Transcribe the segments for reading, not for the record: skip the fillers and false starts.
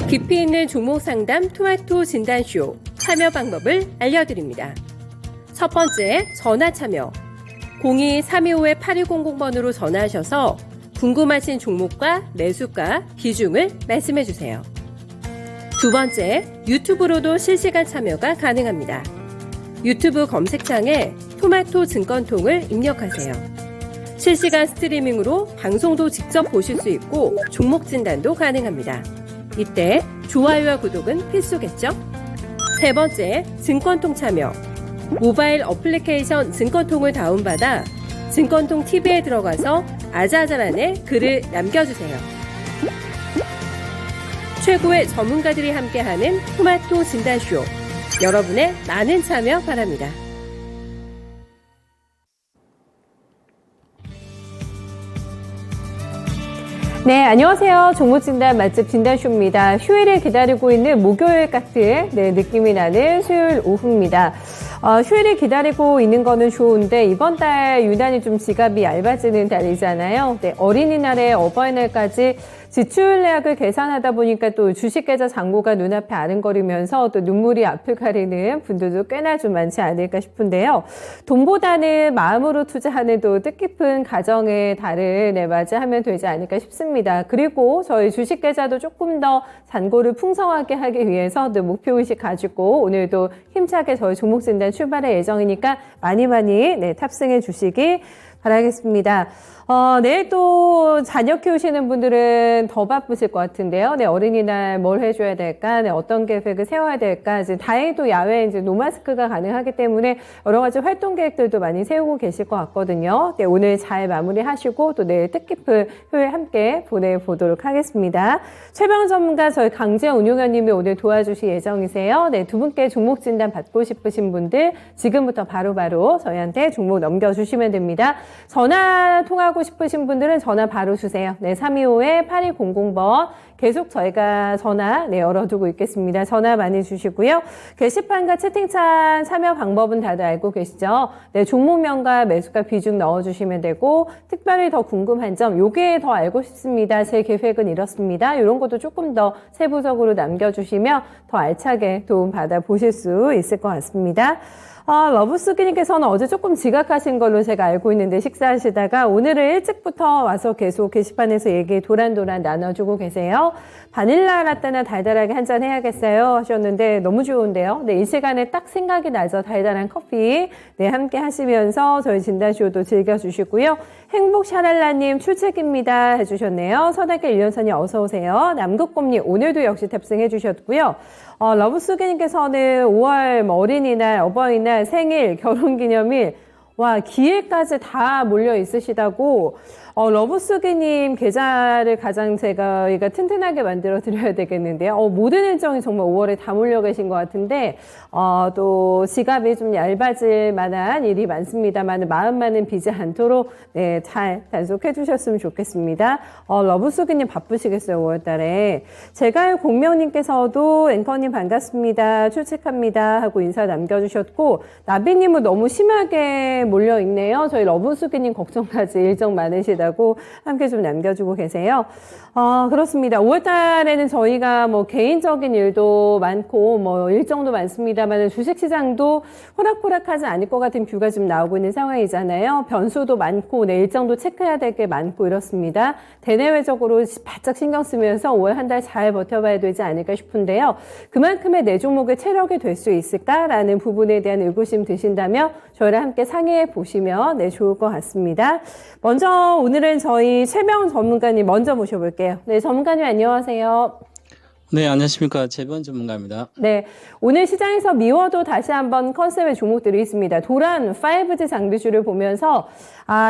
깊이 있는 종목 상담 토마토 진단쇼 참여 방법을 알려드립니다. 첫 번째, 전화 참여. 02-325-8200번으로 전화하셔서 궁금하신 종목과 매수가, 비중을 말씀해주세요. 두 번째, 유튜브로도 실시간 참여가 가능합니다. 유튜브 검색창에 토마토 증권통을 입력하세요. 실시간 스트리밍으로 방송도 직접 보실 수 있고 종목 진단도 가능합니다. 이때 좋아요와 구독은 필수겠죠? 세 번째, 증권통 참여. 모바일 어플리케이션 증권통을 다운받아 증권통 TV에 들어가서 아자아자란에 글을 남겨주세요. 최고의 전문가들이 함께하는 토마토 진단쇼. 여러분의 많은 참여 바랍니다. 네, 안녕하세요. 종목진단 맛집 진단쇼입니다. 휴일을 기다리고 있는 목요일 같은 느낌이 나는 수요일 오후입니다. 휴일을 기다리고 있는 거는 좋은데 이번 달 유난히 좀 지갑이 얇아지는 달이잖아요. 어린이날에 어버이날까지 지출 내역을 계산하다 보니까 또 주식계좌 잔고가 눈앞에 아른거리면서 또 눈물이 앞을 가리는 분들도 꽤나 좀 많지 않을까 싶은데요. 돈보다는 마음으로 투자하는 또 뜻깊은 가정의 달을 맞이하면 되지 않을까 싶습니다. 그리고 저희 주식계좌도 조금 더 잔고를 풍성하게 하기 위해서 또 목표의식 가지고 오늘도 힘차게 저희 종목진단 출발할 예정이니까 많이 탑승해 주시기 바라겠습니다. 내일 또 자녀 키우시는 분들은 더 바쁘실 것 같은데요. 어린이날 뭘 해줘야 될까? 어떤 계획을 세워야 될까? 다행히도 야외에 이제 노마스크가 가능하기 때문에 여러 가지 활동 계획들도 많이 세우고 계실 것 같거든요. 오늘 잘 마무리하시고 또 내일 뜻깊은 휴일 함께 보내보도록 하겠습니다. 최병 전문가 저희 강지영 운용위원님이 오늘 도와주실 예정이세요. 두 분께 종목 진단 받고 싶으신 분들 지금부터 바로바로 저희한테 종목 넘겨주시면 됩니다. 전화 통화하고 싶으신 분들은 전화 바로 주세요. 325-8200번. 계속 저희가 전화 열어두고 있겠습니다. 전화 많이 주시고요. 게시판과 채팅창 참여 방법은 다들 알고 계시죠? 종목명과 매수가 비중 넣어주시면 되고 특별히 더 궁금한 점, 요게 더 알고 싶습니다. 제 계획은 이렇습니다. 이런 것도 조금 더 세부적으로 남겨주시면 더 알차게 도움 받아 보실 수 있을 것 같습니다. 러브스기님께서는 어제 조금 지각하신 걸로 제가 알고 있는데 식사하시다가 오늘은 일찍부터 와서 계속 게시판에서 얘기 도란도란 나눠주고 계세요. 바닐라 라떼나 달달하게 한잔 해야겠어요 하셨는데 너무 좋은데요. 이 시간에 딱 생각이 나죠. 달달한 커피 함께 하시면서 저희 진단쇼도 즐겨주시고요. 행복샤랄라님 출첵입니다 해주셨네요. 선악계 1년선이 어서오세요. 남극곰님 오늘도 역시 탑승해 주셨고요. 러브스기님께서는 5월 어린이날, 어버이날, 생일, 결혼기념일 기일까지 다 몰려 있으시다고 러브스기님 계좌를 가장 제가 튼튼하게 만들어 드려야 되겠는데요. 모든 일정이 정말 5월에 다 몰려 계신 것 같은데 또 지갑이 좀 얇아질 만한 일이 많습니다만 마음만은 비지 않도록 잘 단속해 주셨으면 좋겠습니다. 러브스기님 바쁘시겠어요 5월 달에. 제가 공명님께서도 앵커님 반갑습니다. 출첵합니다 하고 인사 남겨주셨고 나비님은 너무 심하게 몰려 있네요. 저희 러브스기님 걱정까지 일정 많으시다고 함께 좀 남겨주고 계세요. 그렇습니다. 5월 달에는 저희가 개인적인 일도 많고 일정도 많습니다만 주식시장도 호락호락하지 않을 것 같은 뷰가 좀 나오고 있는 상황이잖아요. 변수도 많고 일정도 체크해야 될 게 많고 이렇습니다. 대내외적으로 바짝 신경 쓰면서 5월 한 달 잘 버텨봐야 되지 않을까 싶은데요. 그만큼의 내 종목의 체력이 될 수 있을까라는 부분에 대한 의구심 드신다면 저희랑 함께 상의해 보시면 좋을 것 같습니다. 먼저 오늘은 저희 최병 전문가님 먼저 모셔볼게요. 전문가님 안녕하세요. 네, 안녕하십니까. 최병 전문가입니다. 오늘 시장에서 미워도 다시 한번 컨셉의 종목들이 있습니다. 도란 5G 장비주를 보면서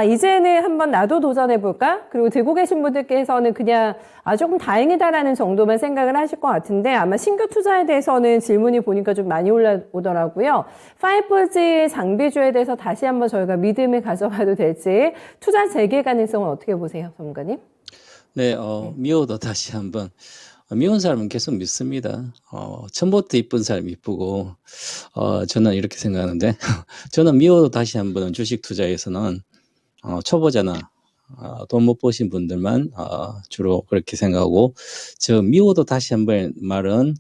이제는 한번 나도 도전해볼까? 그리고 들고 계신 분들께서는 그냥 조금 다행이다라는 정도만 생각을 하실 것 같은데 아마 신규 투자에 대해서는 질문이 보니까 좀 많이 올라오더라고요. 5G 장비주에 대해서 다시 한번 저희가 믿음을 가져봐도 될지 투자 재개 가능성은 어떻게 보세요, 전문가님? 네, 미워도 다시 한번. 미운 사람은 계속 믿습니다. 처음부터 이쁜 사람이 이쁘고, 저는 이렇게 생각하는데, 저는 미워도 다시 한번 주식 투자에서는, 초보자나, 돈 못 버신 분들만 주로 그렇게 생각하고, 저 미호도 다시 한번 말은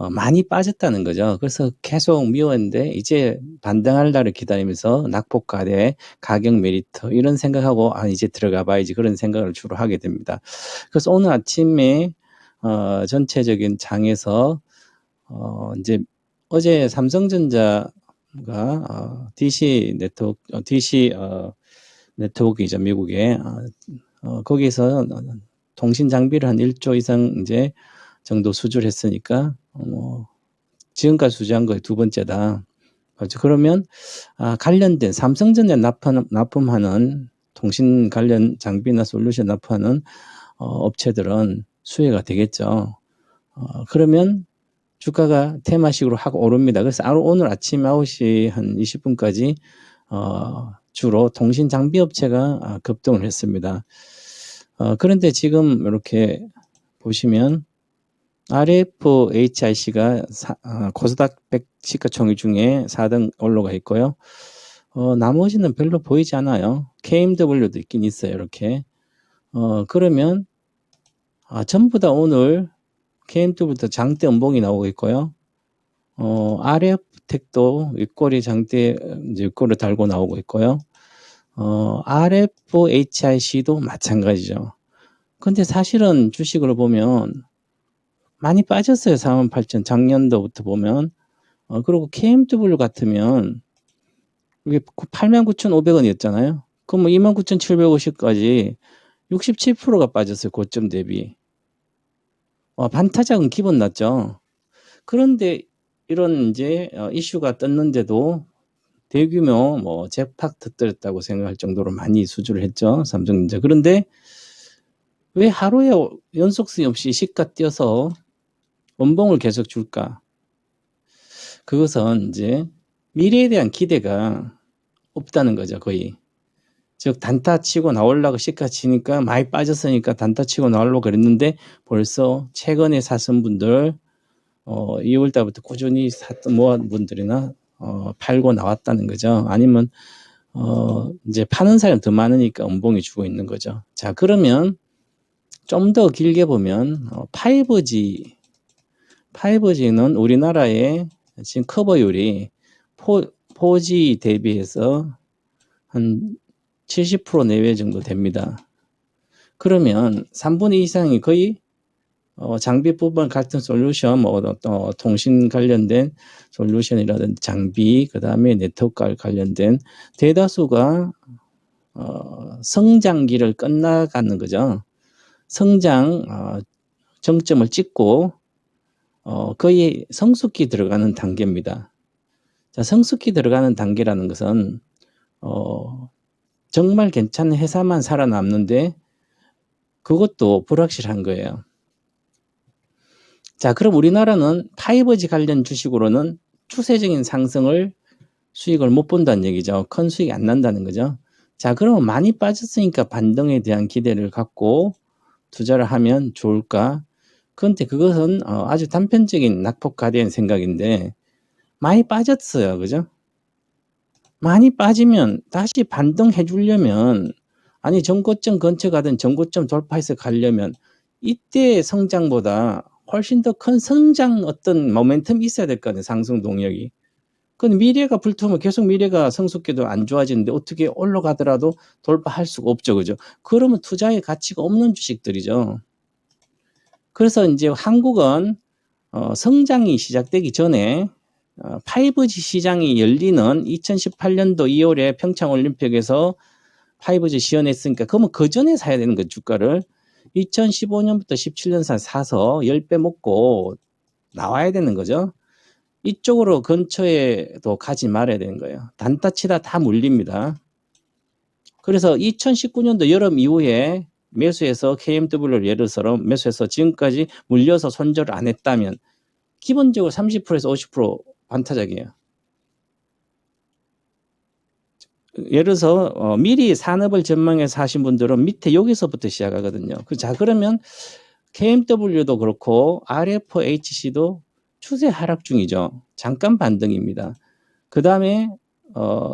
많이 빠졌다는 거죠. 그래서 계속 미웠는데 이제 반등할 날을 기다리면서 낙폭과대, 가격 메리트 이런 생각하고 이제 들어가 봐야지 그런 생각을 주로 하게 됩니다. 그래서 오늘 아침에 전체적인 장에서 이제 어제 삼성전자가 DC 네트워크이죠, 미국에. 거기서 통신 장비를 한 1조 이상 이제 정도 수주를 했으니까, 지금까지 수주한 거의 두 번째다. 그러면, 관련된 삼성전자 납품하는 통신 관련 장비나 솔루션 납품하는 업체들은 수혜가 되겠죠. 그러면 주가가 테마식으로 하고 오릅니다. 그래서 오늘 아침 9시 한 20분까지 주로 통신 장비 업체가 급등을 했습니다. 그런데 지금 이렇게 보시면 RFHIC가 코스닥 100 시가총액 중에 4등 올라가 있고요. 나머지는 별로 보이지 않아요. KMW도 있긴 있어요. 이렇게. 그러면 전부 다 오늘 KMW부터 장대 음봉이 나오고 있고요. RF텍도 윗꼬리 장대 이제 윗꼬리를 달고 나오고 있고요. RFHIC도 마찬가지죠. 근데 사실은 주식으로 보면 많이 빠졌어요. 48,000 작년도부터 보면. 그리고 KMW 같으면 이게 89,500원이었잖아요. 그럼 29,750까지 67%가 빠졌어요. 고점 대비. 반타작은 기본 났죠. 그런데 이런 이제 이슈가 떴는데도 대규모 잭팟 터뜨렸다고 생각할 정도로 많이 수주를 했죠. 삼성전자. 그런데 왜 하루에 연속성이 없이 시가 뛰어서 원봉을 계속 줄까? 그것은 이제 미래에 대한 기대가 없다는 거죠, 거의. 즉 단타 치고 나오려고 시가 치니까 많이 빠졌으니까 단타 치고 나오려고 그랬는데 벌써 최근에 샀던 분들 2월 달부터 꾸준히 샀던 모아둔 분들이나 팔고 나왔다는 거죠. 아니면 이제 파는 사람이 더 많으니까 음봉이 주고 있는 거죠. 자, 그러면 좀 더 길게 보면 5G는 우리나라의 지금 커버율이 4G 대비해서 한 70% 내외 정도 됩니다. 그러면 3분의 2 이상이 거의 장비 부분 같은 솔루션, 통신 관련된 솔루션이라든지 장비, 그 다음에 네트워크 관련된 대다수가 성장기를 끝나가는 거죠. 성장 정점을 찍고 거의 성숙기 들어가는 단계입니다. 자, 성숙기 들어가는 단계라는 것은 정말 괜찮은 회사만 살아남는데 그것도 불확실한 거예요. 자, 그럼 우리나라는 5G 관련 주식으로는 추세적인 상승을 수익을 못 본다는 얘기죠. 큰 수익이 안 난다는 거죠. 자, 그러면 많이 빠졌으니까 반등에 대한 기대를 갖고 투자를 하면 좋을까? 그런데 그것은 아주 단편적인 낙폭과대인 생각인데 많이 빠졌어요. 그죠? 많이 빠지면 다시 반등해 주려면 전고점 근처 가든 전고점 돌파해서 가려면 이때의 성장보다 훨씬 더 큰 성장 어떤 모멘텀이 있어야 될 거 아니에요. 상승 동력이. 근데 미래가 불투면 계속 미래가 성숙기도 안 좋아지는데 어떻게 올라가더라도 돌파할 수가 없죠. 그죠? 그러면 투자의 가치가 없는 주식들이죠. 그래서 이제 한국은 성장이 시작되기 전에 5G 시장이 열리는 2018년도 2월에 평창올림픽에서 5G 시연했으니까 그러면 그 전에 사야 되는 거예요. 주가를. 2015년부터 17년 사서 10배 먹고 나와야 되는 거죠. 이쪽으로 근처에도 가지 말아야 되는 거예요. 단타 치다 다 물립니다. 그래서 2019년도 여름 이후에 매수해서 KMW를 예를 들어 매수해서 지금까지 물려서 손절을 안 했다면 기본적으로 30%에서 50% 반타작이에요. 예를 들어서 미리 산업을 전망해서 하신 분들은 밑에 여기서부터 시작하거든요. 자, 그러면 KMW도 그렇고 RFHC도 추세 하락 중이죠. 잠깐 반등입니다. 그 다음에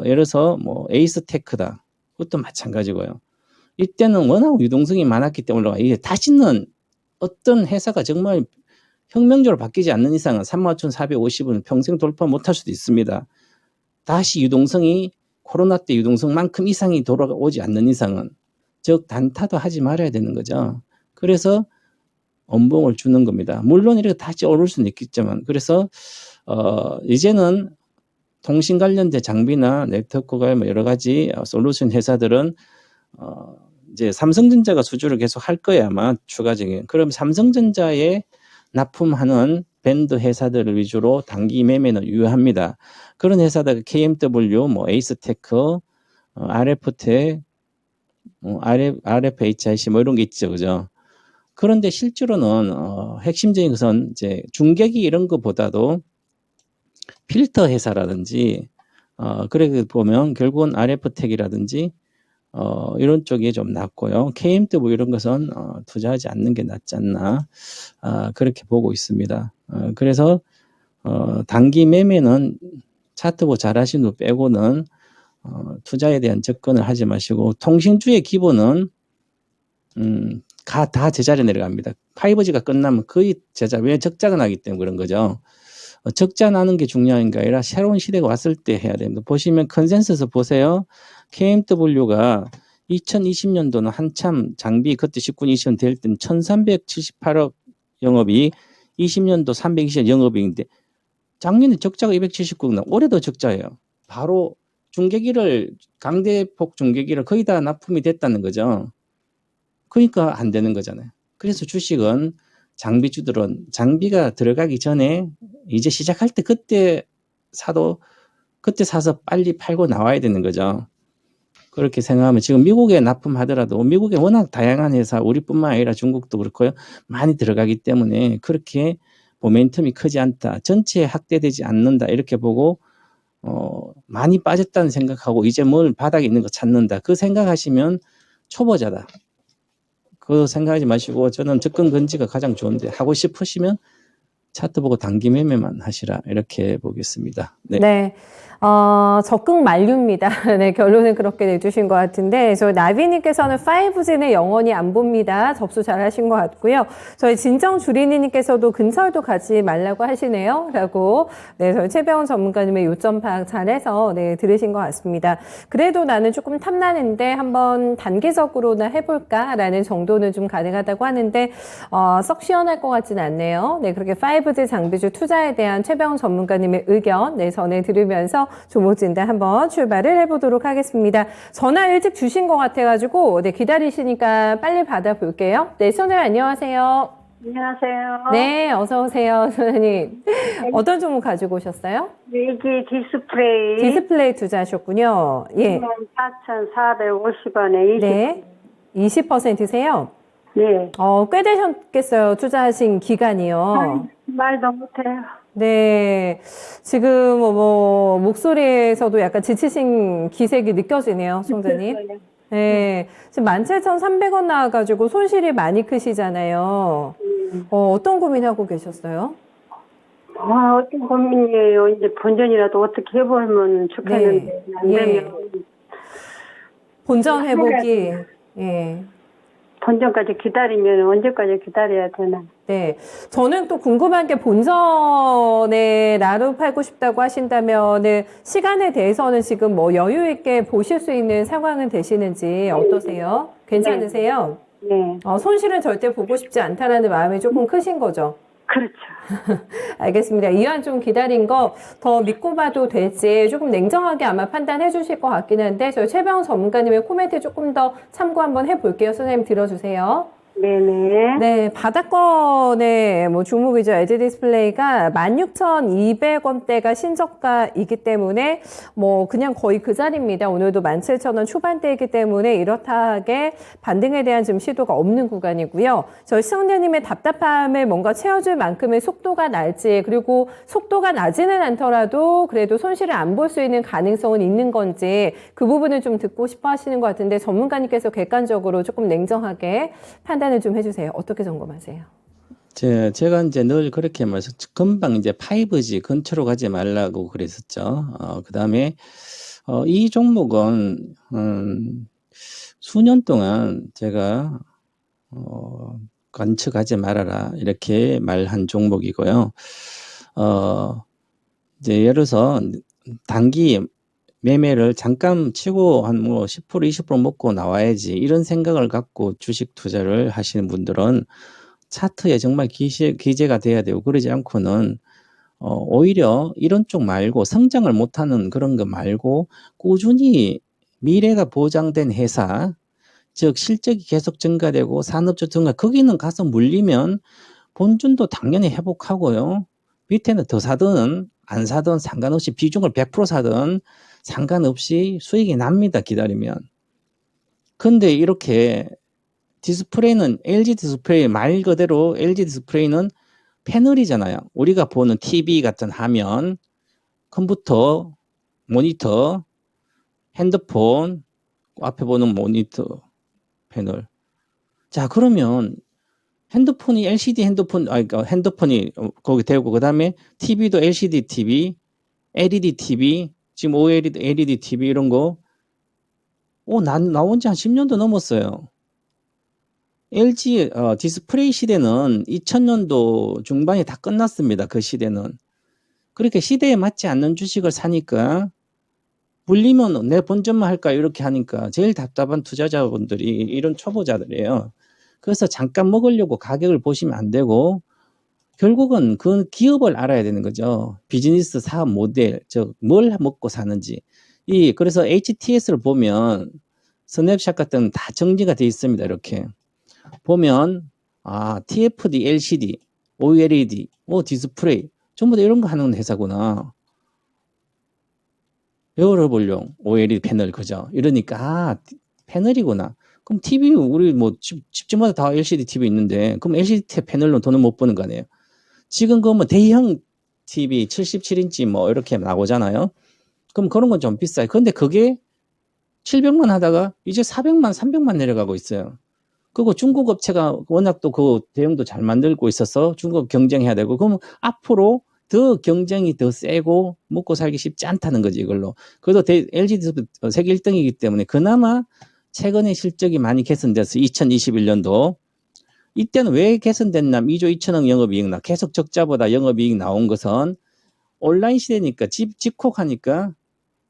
예를 들어서 에이스테크다. 그것도 마찬가지고요. 이때는 워낙 유동성이 많았기 때문에 올라가. 이게 다시는 어떤 회사가 정말 혁명적으로 바뀌지 않는 이상은 35,450은 평생 돌파 못할 수도 있습니다. 다시 유동성이 코로나 때 유동성만큼 이상이 돌아오지 않는 이상은, 즉 단타도 하지 말아야 되는 거죠. 그래서 엄봉을 주는 겁니다. 물론 이렇게 다시 오를 수는 있겠지만, 그래서 이제는 통신 관련된 장비나 네트워크가 뭐 여러 가지 솔루션 회사들은 이제 삼성전자가 수주를 계속 할 거야, 아마 추가적인. 그럼 삼성전자에 납품하는 밴드 회사들을 위주로 단기 매매는 유효합니다. 그런 회사들 KMW, 뭐 에이스테크, RF텍, RFHIC 뭐 이런 게 있죠, 그죠? 그런데 실제로는 핵심적인 것은 이제 중계기 이런 것보다도 필터 회사라든지 그래 보면 결국은 RF텍이라든지 이런 쪽이 좀 낫고요. KMW 이런 것은 투자하지 않는 게 낫지 않나 그렇게 보고 있습니다. 그래서 단기 매매는 차트보 잘하신 분 빼고는 투자에 대한 접근을 하지 마시고, 통신주의 기본은 다 제자리에 내려갑니다. 5G가 끝나면 거의 왜 적자가 나기 때문에 그런 거죠. 적자 나는 게 중요한 게 아니라 새로운 시대가 왔을 때 해야 됩니다. 보시면 컨센서스 보세요. KMW가 2020년도는 한참 장비 그때 19, 20년 될 때는 1378억 영업이 20년도 320억 영업이익인데 작년에 적자가 279억 나. 올해도 적자예요. 바로 중계기를 강대폭 중계기를 거의 다 납품이 됐다는 거죠. 그러니까 안 되는 거잖아요. 그래서 주식은 장비주들은 장비가 들어가기 전에 이제 시작할 때 그때 사서 빨리 팔고 나와야 되는 거죠. 그렇게 생각하면 지금 미국에 납품하더라도 미국에 워낙 다양한 회사, 우리뿐만 아니라 중국도 그렇고요, 많이 들어가기 때문에 그렇게 모멘텀이 크지 않다, 전체에 확대되지 않는다 이렇게 보고 많이 빠졌다는 생각하고 이제 뭘 바닥에 있는 거 찾는다 그 생각하시면 초보자다. 그거 생각하지 마시고 저는 접근 건지가 가장 좋은데 하고 싶으시면 차트 보고 단기 매매만 하시라 이렇게 보겠습니다. 네. 네. 적극 만류입니다. 네, 결론은 그렇게 내주신 것 같은데, 저희 나비님께서는 5G는 영원히 안 봅니다. 접수 잘 하신 것 같고요. 저희 진정주리님께서도 근설도 가지 말라고 하시네요. 라고, 네, 저희 최병훈 전문가님의 요점 파악 잘해서, 네, 들으신 것 같습니다. 그래도 나는 조금 탐나는데 한번 단기적으로나 해볼까라는 정도는 좀 가능하다고 하는데, 썩 시원할 것 같진 않네요. 네, 그렇게 5G 장비주 투자에 대한 최병훈 전문가님의 의견, 네, 전해드리면서 종목진단 한번 출발을 해보도록 하겠습니다. 전화 일찍 주신 것 같아가지고 네, 기다리시니까 빨리 받아볼게요. 네, 선생님 안녕하세요. 안녕하세요. 네, 어서 오세요, 선생님. 어떤 종목 가지고 오셨어요? 위기 디스플레이. 디스플레이 투자하셨군요. 예. 4,450원에 20%. 네, 20%세요? 네. 꽤 되셨겠어요, 투자하신 기간이요. 말도 못해요. 네, 지금 목소리에서도 약간 지치신 기색이 느껴지네요, 총장님. 네, 지금 17,300원 나와가지고 손실이 많이 크시잖아요. 어떤 고민하고 계셨어요? 어떤 고민이에요. 이제 본전이라도 어떻게 해보면 좋겠는데, 네. 안 되면. 예. 본전 회복이, 예. 본전까지 기다리면 언제까지 기다려야 되나. 네. 저는 또 궁금한 게 본전에 나루 팔고 싶다고 하신다면 시간에 대해서는 지금 뭐 여유 있게 보실 수 있는 상황은 되시는지 어떠세요? 괜찮으세요? 네. 손실은 절대 보고 싶지 않다라는 마음이 조금 크신 거죠? 그렇죠. 알겠습니다. 이왕 좀 기다린 거 더 믿고 봐도 될지 조금 냉정하게 아마 판단해 주실 것 같긴 한데 저희 최병훈 전문가님의 코멘트 조금 더 참고 한번 해볼게요. 선생님 들어주세요. 네네. 네, 바닥권의 종목이죠. LG 디스플레이가 16,200원대가 신저가이기 때문에 그냥 거의 그 자리입니다. 오늘도 17,000원 초반대이기 때문에 이렇다 하게 반등에 대한 좀 시도가 없는 구간이고요. 저희 시청자님의 답답함을 뭔가 채워줄 만큼의 속도가 날지, 그리고 속도가 나지는 않더라도 그래도 손실을 안 볼 수 있는 가능성은 있는 건지 그 부분을 좀 듣고 싶어 하시는 것 같은데 전문가님께서 객관적으로 조금 냉정하게 판단을 좀 해주세요. 어떻게 점검하세요? 제가 이제 늘 그렇게 말해서 금방 이제 5G 근처로 가지 말라고 그랬었죠. 그 다음에 이 종목은 수년 동안 제가 관측하지 말아라 이렇게 말한 종목이고요. 이제 예를 들어서 단기 매매를 잠깐 치고 한 뭐 10% 20% 먹고 나와야지 이런 생각을 갖고 주식 투자를 하시는 분들은 차트에 정말 기재가 돼야 되고 그러지 않고는 오히려 이런 쪽 말고 성장을 못하는 그런 거 말고 꾸준히 미래가 보장된 회사, 즉 실적이 계속 증가되고 산업적 증가, 거기는 가서 물리면 본준도 당연히 회복하고요. 밑에는 더 사든 안 사든 상관없이 비중을 100% 사든 상관없이 수익이 납니다. 기다리면. 근데 이렇게 디스플레이는 LG 디스플레이 말 그대로 LG 디스플레이는 패널이잖아요. 우리가 보는 TV 같은 화면, 컴퓨터, 모니터, 핸드폰, 앞에 보는 모니터, 패널. 자, 그러면 핸드폰이 LCD 그러니까 핸드폰이 거기 되고, 그 다음에 TV도 LCD TV, LED TV, 지금 OLED, LED TV 이런 거, 나온 지 한 10년도 넘었어요. LG 디스플레이 시대는 2000년도 중반에 다 끝났습니다. 그 시대는. 그렇게 시대에 맞지 않는 주식을 사니까 물리면 내 본전만 할까 이렇게 하니까 제일 답답한 투자자분들이 이런 초보자들이에요. 그래서 잠깐 먹으려고 가격을 보시면 안 되고 결국은 그 기업을 알아야 되는 거죠. 비즈니스 사업 모델, 즉 뭘 먹고 사는지. 그래서 HTS를 보면 스냅샷 같은 다 정리가 되어 있습니다. 이렇게 보면 TFD, LCD, OLED, 디스플레이 전부 다 이런 거 하는 회사구나. 열어보려고 OLED 패널 그죠? 이러니까 패널이구나. 그럼 TV 우리 뭐 집집마다 다 LCD TV 있는데 그럼 LCD 패널로 돈을 못 버는 거 아니에요? 지금 그 뭐 대형 TV 77인치 뭐 이렇게 나오잖아요. 그럼 그런 건 좀 비싸요. 근데 그게 700만 하다가 이제 400만, 300만 내려가고 있어요. 그리고 중국 업체가 워낙 또 그 대형도 잘 만들고 있어서 중국 경쟁해야 되고 그럼 앞으로 더 경쟁이 더 세고 먹고 살기 쉽지 않다는 거지 이걸로. 그래도 LG도 세계 1등이기 때문에 그나마 최근에 실적이 많이 개선됐어요. 2021년도. 이때는 왜 개선됐나? 2조 2천억 영업이익 나. 계속 적자보다 영업이익 나온 것은 온라인 시대니까 집콕하니까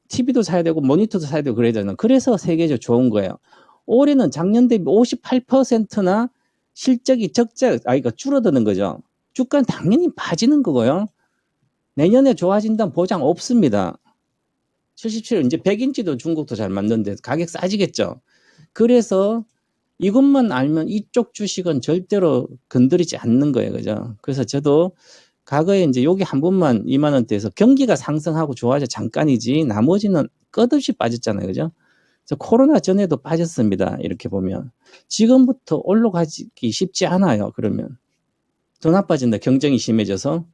TV도 사야 되고 모니터도 사야 되고 그래야 되잖아. 그래서 세계적으로 좋은 거예요. 올해는 작년 대비 58%나 실적이 그러니까 줄어드는 거죠. 주가는 당연히 빠지는 거고요. 내년에 좋아진다는 보장 없습니다. 77, 이제 100인치도 중국도 잘 만드는데 가격 싸지겠죠. 그래서 이것만 알면 이쪽 주식은 절대로 건드리지 않는 거예요. 그죠? 그래서 저도 과거에 이제 여기 한 번만 2만 원대에서 경기가 상승하고 좋아져 잠깐이지 나머지는 끝없이 빠졌잖아요. 그죠? 그래서 코로나 전에도 빠졌습니다. 이렇게 보면. 지금부터 올라가기 쉽지 않아요. 그러면. 더 나빠진다. 경쟁이 심해져서.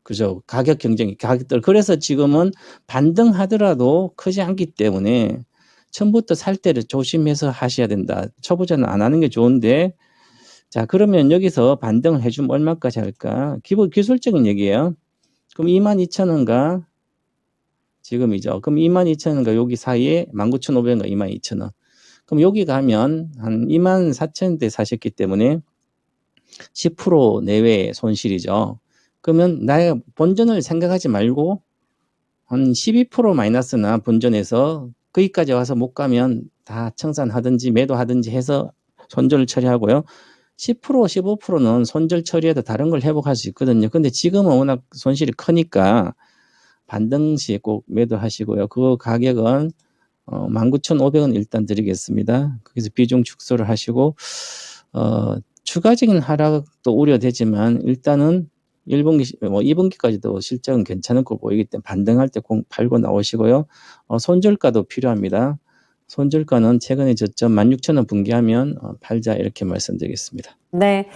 그죠? 가격 경쟁이, 가격들. 그래서 지금은 반등하더라도 크지 않기 때문에 처음부터 살 때를 조심해서 하셔야 된다. 초보자는 안 하는 게 좋은데, 자, 그러면 여기서 반등을 해주면 얼마까지 할까? 기술적인 얘기예요. 그럼 22,000원과 지금이죠. 그럼 22,000원과 여기 사이에 19,500원과 22,000원. 그럼 여기 가면 한 24,000원대 사셨기 때문에 10% 내외의 손실이죠. 그러면 나의 본전을 생각하지 말고 한 12% 마이너스나 본전에서 거기까지 와서 못 가면 다 청산하든지 매도하든지 해서 손절 처리하고요. 10% 15%는 손절 처리해도 다른 걸 회복할 수 있거든요. 근데 지금은 워낙 손실이 크니까 반등 시 꼭 매도하시고요. 그 가격은 19,500원 일단 드리겠습니다. 거기서 비중 축소를 하시고 추가적인 하락도 우려되지만 일단은 1분기, 2분기까지도 실적은 괜찮은 거 보이기 때문에 반등할 때 공 팔고 나오시고요. 손절가도 필요합니다. 손절가는 최근에 저점 16,000원 붕괴하면 팔자 이렇게 말씀드리겠습니다. 네.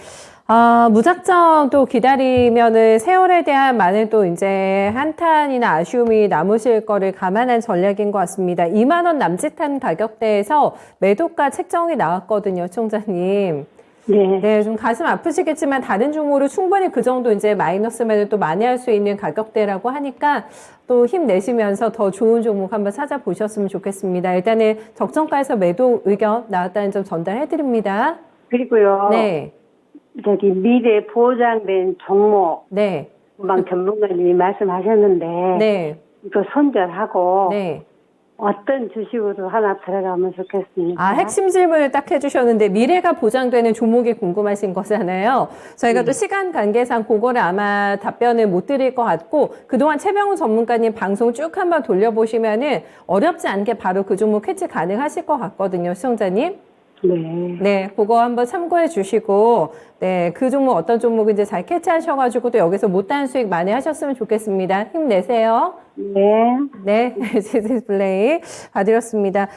무작정 또 기다리면은 세월에 대한 많은 또 이제 한탄이나 아쉬움이 남으실 거를 감안한 전략인 것 같습니다. 2만 원 남짓한 가격대에서 매도가 책정이 나왔거든요, 총장님. 네. 네, 좀 가슴 아프시겠지만 다른 종목으로 충분히 그 정도 이제 마이너스면은 또 만회할 수 있는 가격대라고 하니까 또 힘내시면서 더 좋은 종목 한번 찾아보셨으면 좋겠습니다. 일단은 적정가에서 매도 의견 나왔다는 점 전달해 드립니다. 그리고요. 네. 저기 미래 보장된 종목 네. 금방 전문가님이 말씀하셨는데 네. 이거 손절하고 네. 어떤 주식으로 하나 들어가면 좋겠습니까? 아, 핵심 질문을 딱 해주셨는데 미래가 보장되는 종목이 궁금하신 거잖아요. 저희가 또 시간 관계상 그거를 아마 답변을 못 드릴 것 같고 그동안 최병우 전문가님 방송 쭉 한번 돌려보시면은 어렵지 않게 바로 그 종목 캐치 가능하실 것 같거든요, 시청자님. 네. 네, 그거 한번 참고해 주시고, 네, 그 종목 어떤 종목인지 잘 캐치하셔가지고 또 여기서 못다한 수익 많이 하셨으면 좋겠습니다. 힘내세요. 네. 네, 지지플레이 봐드렸습니다.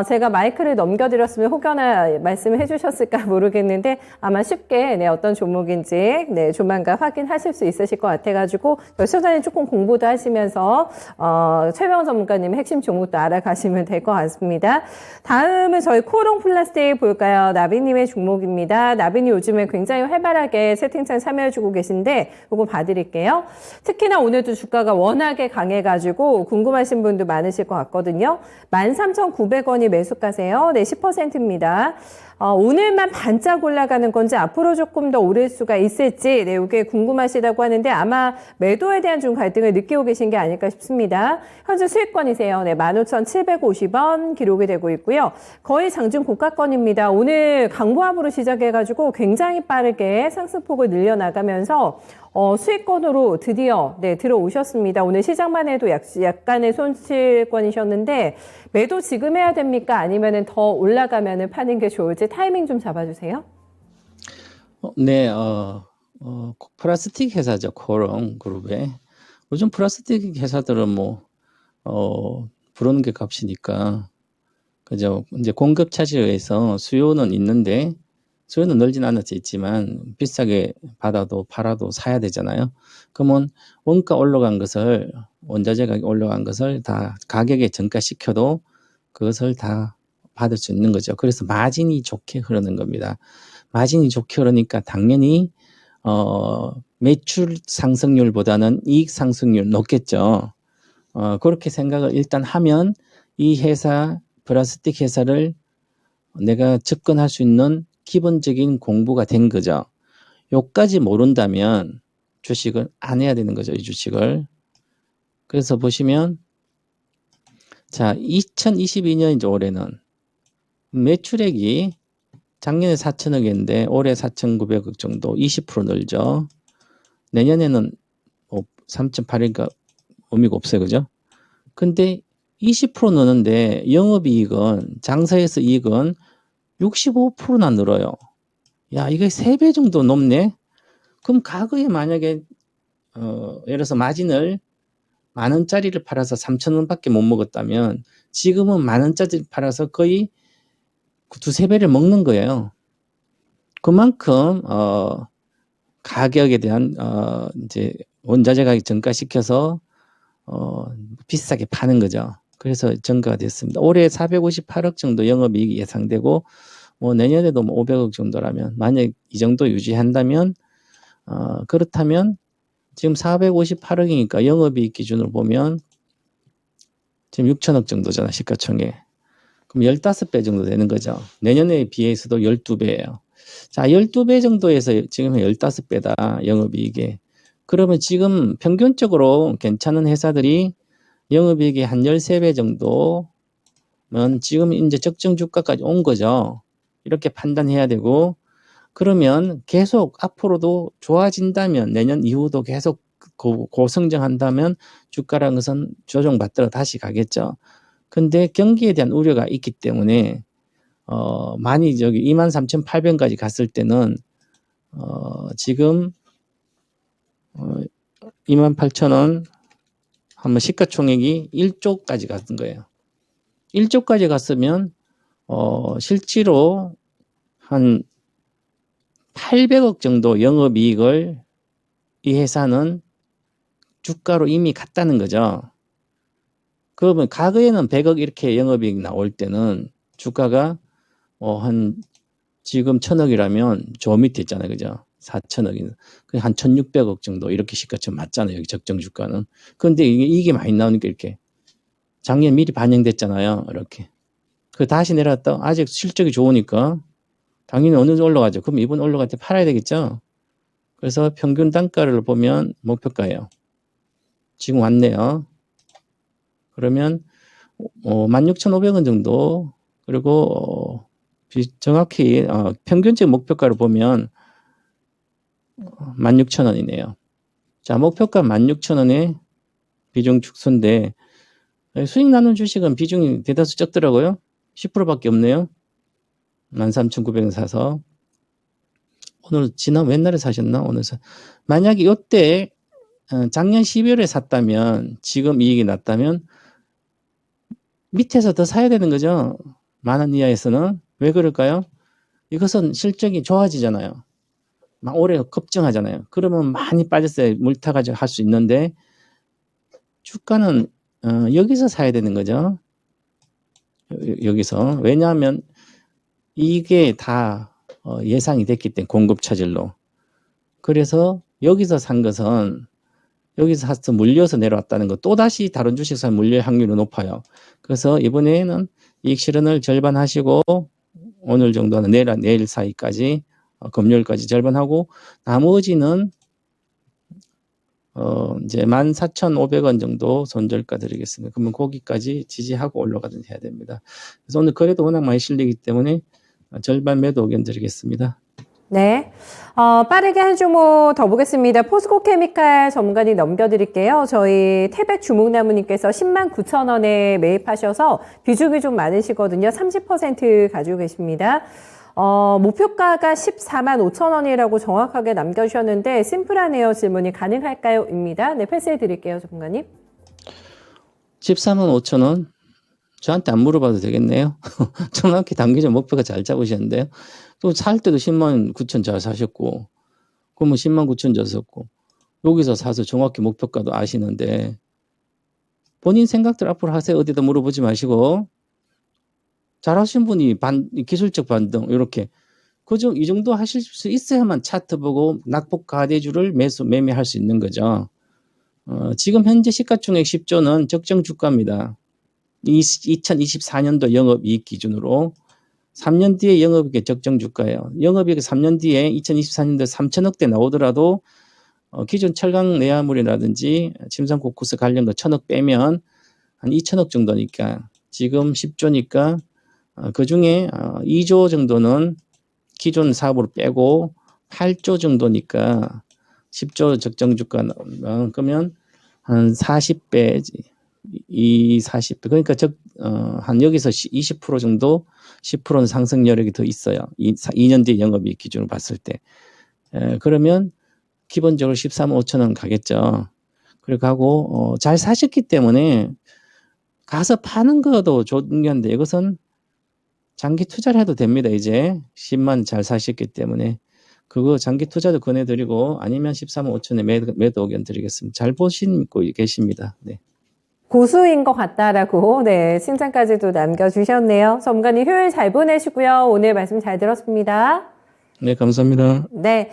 제가 마이크를 넘겨드렸으면 혹여나 말씀을 해주셨을까 모르겠는데 아마 쉽게 네, 어떤 종목인지 네, 조만간 확인하실 수 있으실 것 같아가지고 시청자님 조금 공부도 하시면서 최병원 전문가님 핵심 종목도 알아가시면 될 것 같습니다. 다음은 저희 코롱 플라스틱 볼까요? 나비님의 종목입니다. 나비님 요즘에 굉장히 활발하게 채팅창 참여해주고 계신데 이거 봐드릴게요. 특히나 오늘도 주가가 워낙에 강해가지고 궁금하신 분도 많으실 것 같거든요. 13,900원이 매수가세요. 네, 10%입니다. 오늘만 반짝 올라가는 건지 앞으로 조금 더 오를 수가 있을지 네, 이게 궁금하시다고 하는데 아마 매도에 대한 좀 갈등을 느끼고 계신 게 아닐까 싶습니다. 현재 수익권이세요. 네, 15,750원 기록이 되고 있고요. 거의 장중 고가권입니다. 오늘 강보합으로 시작해가지고 굉장히 빠르게 상승폭을 늘려나가면서 수익권으로 드디어 네, 들어오셨습니다. 오늘 시장만 해도 약간의 손실권이셨는데 매도 지금 해야 됩니까? 아니면 더 올라가면 파는 게 좋을지 타이밍 좀 잡아주세요. 네, 플라스틱 회사죠. 코롱 그룹에. 요즘 플라스틱 회사들은 부르는 게 값이니까. 그죠. 이제 공급 차질에 의해서 수요는 있는데, 수요는 늘진 않았지만, 비싸게 받아도 팔아도 사야 되잖아요. 그러면 원가 올라간 것을, 원자재 가격 올라간 것을 다 가격에 전가시켜도 그것을 다 받을 수 있는 거죠. 그래서 마진이 좋게 흐르는 겁니다. 마진이 좋게 흐르니까 당연히 매출 상승률보다는 이익 상승률 높겠죠. 그렇게 생각을 일단 하면 이 회사, 플라스틱 회사를 내가 접근할 수 있는 기본적인 공부가 된 거죠. 요까지 모른다면 주식을 안 해야 되는 거죠. 이 주식을. 그래서 보시면 자, 2022년 이제 올해는 매출액이 작년에 4천억인데 올해 4,900억 정도 20% 늘죠. 내년에는 3.8이니까 의미가 없어요. 그죠? 근데 20% 느는데 영업이익은 장사에서 이익은 65%나 늘어요. 야, 이게 3배 정도 높네? 그럼 과거에 만약에 예를 들어서 마진을 10,000원짜리를 팔아서 3,000원밖에 못 먹었다면 지금은 10,000원짜리 팔아서 거의 2~3배를 먹는 거예요. 그만큼 가격에 대한 이제 원자재 가격 전가시켜서 비싸게 파는 거죠. 그래서 전가가 됐습니다. 올해 458억 정도 영업이익이 예상되고 내년에도 500억 정도라면 만약 이 정도 유지한다면 그렇다면 지금 458억이니까 영업이익 기준으로 보면 지금 6천억 정도잖아, 시가총액. 그럼 15배 정도 되는 거죠. 내년에 비해서도 12배예요. 자, 12배 정도에서 지금 15배다, 영업이익에. 그러면 지금 평균적으로 괜찮은 회사들이 영업이익이 한 13배 정도면 지금 이제 적정 주가까지 온 거죠. 이렇게 판단해야 되고, 그러면 계속 앞으로도 좋아진다면 내년 이후도 계속 고성장한다면 주가라는 것은 조정받더라도 다시 가겠죠. 근데 경기에 대한 우려가 있기 때문에 많이 저기 23,800원까지 갔을 때는 지금 28,000원 한번 시가총액이 1조까지 갔던 거예요. 1조까지 갔으면 실제로 한 800억 정도 영업이익을 이 회사는 주가로 이미 갔다는 거죠. 그러면 과거에는 100억 이렇게 영업이익 나올 때는 주가가 한 지금 1,000억이라면 저 밑에 있잖아요. 그죠? 4,000억이. 한 1,600억 정도 이렇게 시가처럼 맞잖아요. 여기 적정 주가는. 그런데 이게 많이 나오니까 이렇게 작년 미리 반영됐잖아요. 이렇게. 다시 내려왔다. 아직 실적이 좋으니까 당연히 어느 정도 올라가죠. 그럼 이번 올라갈 때 팔아야 되겠죠. 그래서 평균 단가를 보면 목표가예요. 지금 왔네요. 그러면 16,500원 정도. 그리고 정확히 평균적 목표가를 보면 16,000원이네요. 자, 목표가 16,000원에 비중 축소인데 수익 나는 주식은 비중이 대다수 적더라고요. 10%밖에 없네요. 13,900원 사서 오늘 옛날에 사셨나? 오늘 만약에 이때 작년 12월에 샀다면 지금 이익이 났다면 밑에서 더 사야 되는 거죠. 10,000원 이하에서는. 왜 그럴까요? 이것은 실적이 좋아지잖아요. 막 올해 급증하잖아요. 그러면 많이 빠졌어야 물타가지고 할 수 있는데 주가는 여기서 사야 되는 거죠. 여기서. 왜냐하면 이게 다 예상이 됐기 때문에 공급 차질로. 그래서 여기서 산 것은 여기서 사서 물려서 내려왔다는 거 또다시 다른 주식 사면 물릴 확률이 높아요. 그래서 이번에는 이익 실현을 절반 하시고 오늘 정도는 내일 사이까지 금요일까지 절반 하고 나머지는 이제 14,500원 정도 손절가 드리겠습니다. 그러면 거기까지 지지하고 올라가든 해야 됩니다. 그래서 오늘 거래도 워낙 많이 실리기 때문에 절반 매도 의견 드리겠습니다. 네. 빠르게 한 주목 더 보겠습니다. 포스코케미칼 전문가님 넘겨드릴게요. 저희 태백 주목나무님께서 109,000원에 매입하셔서 비중이 좀 많으시거든요. 30% 가지고 계십니다. 목표가가 145,000원이라고 정확하게 남겨주셨는데 심플하네요. 질문이 가능할까요? 입니다. 네, 패스해 드릴게요. 전문가님. 145,000원? 저한테 안 물어봐도 되겠네요. 정확히 단기적 목표가 잘 잡으셨는데요. 또 살 때도 109,000 잘 사셨고, 그러면 109,000 줬었고, 여기서 사서 정확히 목표가도 아시는데, 본인 생각들 앞으로 하세요. 어디다 물어보지 마시고, 잘하신 분이 기술적 반등, 이렇게. 이 정도 하실 수 있어야만 차트 보고 낙폭 가대주를 매매할 수 있는 거죠. 지금 현재 시가총액 10조는 적정 주가입니다. 2024년도 영업이익 기준으로 3년 뒤에 영업이익의 적정 주가예요. 영업이익이 3년 뒤에 2024년도에 3천억대 나오더라도 기존 철강 내화물이라든지 침상국 구스 관련 거 1,000억 빼면 한 2천억 정도니까 지금 10조니까 그중에 2조 정도는 기존 사업으로 빼고 8조 정도니까 10조 적정 주가 나오면 그러면 한 40배지. 40배. 그러니까 한 여기서 20% 정도 10%는 상승 여력이 더 있어요. 2년 뒤 영업이익 기준으로 봤을 때. 그러면 기본적으로 135,000원 가겠죠. 그리고 하고 잘 사셨기 때문에 가서 파는 것도 중요한데 이것은 장기 투자를 해도 됩니다. 이제 10만 잘 사셨기 때문에 그거 장기 투자도 권해드리고 아니면 135,000원에 매도 의견 드리겠습니다. 잘 보시고 계십니다. 네. 고수인 것 같다라고, 네, 칭찬까지도 남겨주셨네요. 전문가님 휴일 잘 보내시고요. 오늘 말씀 잘 들었습니다. 네, 감사합니다. 네.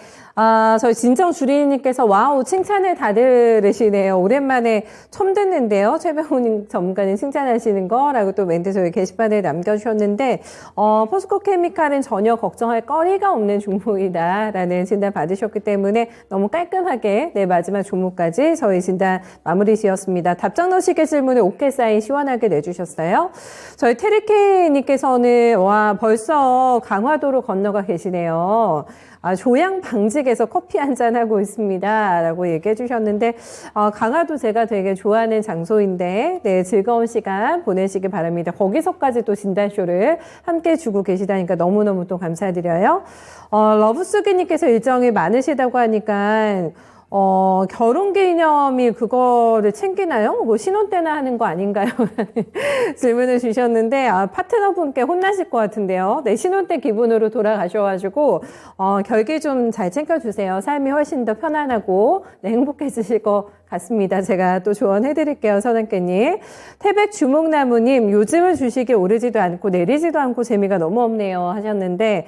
저희 진정 주리님께서 와우, 칭찬을 다 들으시네요. 오랜만에 처음 듣는데요. 최병훈 전문가님 칭찬하시는 거라고 또 멘트 저희 게시판에 남겨주셨는데, 포스코 케미칼은 전혀 걱정할 거리가 없는 종목이다라는 진단 받으셨기 때문에 너무 깔끔하게, 네, 마지막 종목까지 저희 진단 마무리 지었습니다. 답장 넣으시게 질문에 오케이 사인 시원하게 내주셨어요. 저희 테리케이님께서는, 와, 벌써 강화도로 건너가 계시네요. 조양 방직에서 커피 한잔 하고 있습니다. 라고 얘기해 주셨는데, 강화도 제가 되게 좋아하는 장소인데, 네, 즐거운 시간 보내시기 바랍니다. 거기서까지 또 진단쇼를 함께 주고 계시다니까 너무너무 또 감사드려요. 러브스기님께서 일정이 많으시다고 하니까, 결혼 기념일 그거를 챙기나요? 뭐 신혼 때나 하는 거 아닌가요? 질문을 주셨는데, 파트너분께 혼나실 것 같은데요. 네, 신혼 때 기분으로 돌아가셔가지고, 결기 좀 잘 챙겨주세요. 삶이 훨씬 더 편안하고, 네, 행복해지실 것 같습니다. 제가 또 조언해드릴게요, 선한께님. 태백 주목나무님, 요즘은 주식이 오르지도 않고 내리지도 않고 재미가 너무 없네요. 하셨는데,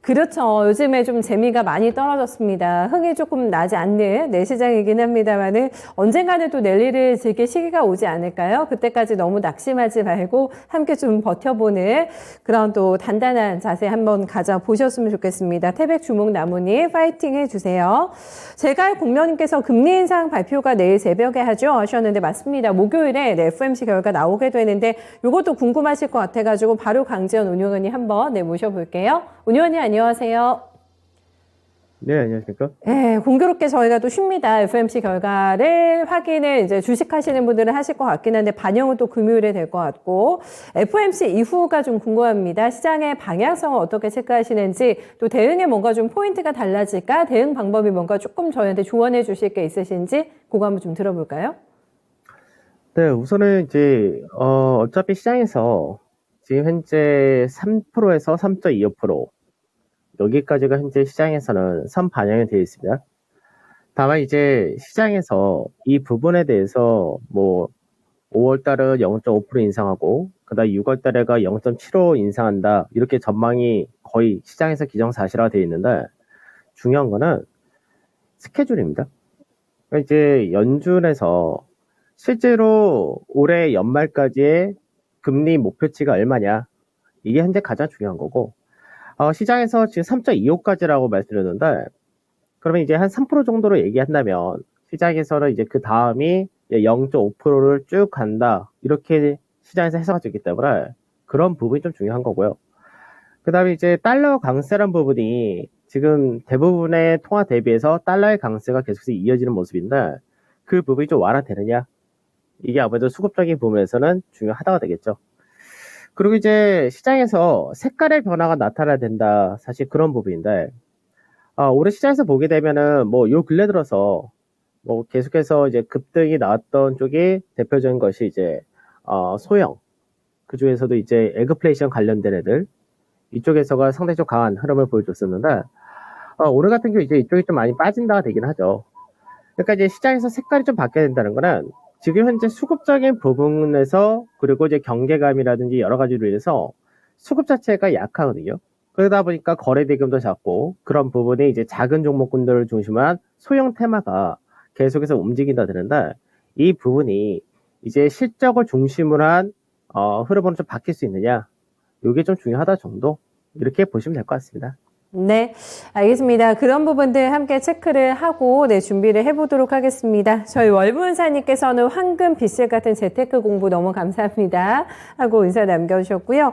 그렇죠. 요즘에 좀 재미가 많이 떨어졌습니다. 흥이 조금 나지 않는 내 시장이긴 합니다만은 언젠가는 또 랠리를 즐길 시기가 오지 않을까요? 그때까지 너무 낙심하지 말고 함께 좀 버텨보는 그런 또 단단한 자세 한번 가져보셨으면 좋겠습니다. 태백 주목 나무님 파이팅 해주세요. 제갈 공명님께서 금리 인상 발표가 내일 새벽에 하죠 하셨는데 맞습니다. 목요일에 FOMC 결과 나오게 되는데 이것도 궁금하실 것 같아가지고 바로 강지연 운용원님 한번 모셔볼게요. 운용원님 안녕하세요. 네, 안녕하십니까? 네, 공교롭게 저희가 또 쉽니다. FOMC 결과를 확인을 이제 주식하시는 분들은 하실 것 같긴 한데 반영은 또 금요일에 될 것 같고 FOMC 이후가 좀 궁금합니다. 시장의 방향성을 어떻게 체크하시는지 또 대응에 뭔가 좀 포인트가 달라질까? 대응 방법이 뭔가 조금 저희한테 조언해 주실 게 있으신지 그거 한번 좀 들어볼까요? 네, 우선은 이제, 어차피 시장에서 지금 현재 3%에서 3.25%, 여기까지가 현재 시장에서는 선 반영이 되어 있습니다. 다만 이제 시장에서 이 부분에 대해서 뭐 5월 달은 0.5% 인상하고 그다음 6월 달에가 0.75 인상한다 이렇게 전망이 거의 시장에서 기정사실화 되어 있는데 중요한 거는 스케줄입니다. 그러니까 이제 연준에서 실제로 올해 연말까지의 금리 목표치가 얼마냐 이게 현재 가장 중요한 거고 시장에서 지금 3.25까지라고 말씀드렸는데 그러면 이제 한 3% 정도로 얘기한다면 시장에서는 이제 그 다음이 0.5%를 쭉 간다 이렇게 시장에서 해석할 수 있기 때문에 그런 부분이 좀 중요한 거고요. 그 다음에 이제 달러 강세란 부분이 지금 대부분의 통화 대비해서 달러의 강세가 계속해서 이어지는 모습인데 그 부분이 좀 완화되느냐 이게 아무래도 수급적인 부분에서는 중요하다가 되겠죠. 그리고 이제 시장에서 색깔의 변화가 나타나야 된다. 사실 그런 부분인데, 올해 시장에서 보게 되면은 뭐 요 근래 들어서 뭐 계속해서 이제 급등이 나왔던 쪽이 대표적인 것이 이제, 소형. 그 중에서도 이제 에그플레이션 관련된 애들. 이쪽에서가 상당히 좀 강한 흐름을 보여줬었는데, 올해 같은 경우 이제 이쪽이 좀 많이 빠진다가 되긴 하죠. 그러니까 이제 시장에서 색깔이 좀 바뀌어야 된다는 거는 지금 현재 수급적인 부분에서 그리고 이제 경계감이라든지 여러 가지로 인해서 수급 자체가 약하거든요. 그러다 보니까 거래 대금도 작고 그런 부분이 이제 작은 종목군들을 중심한 소형 테마가 계속해서 움직인다 되는데 이 부분이 이제 실적을 중심으로 한 흐름으로 좀 바뀔 수 있느냐 이게 좀 중요하다 정도 이렇게 보시면 될 것 같습니다. 네, 알겠습니다. 그런 부분들 함께 체크를 하고 준비를 해보도록 하겠습니다. 저희 월분사님께서는 황금 빛실 같은 재테크 공부 너무 감사합니다 하고 인사 남겨주셨고요.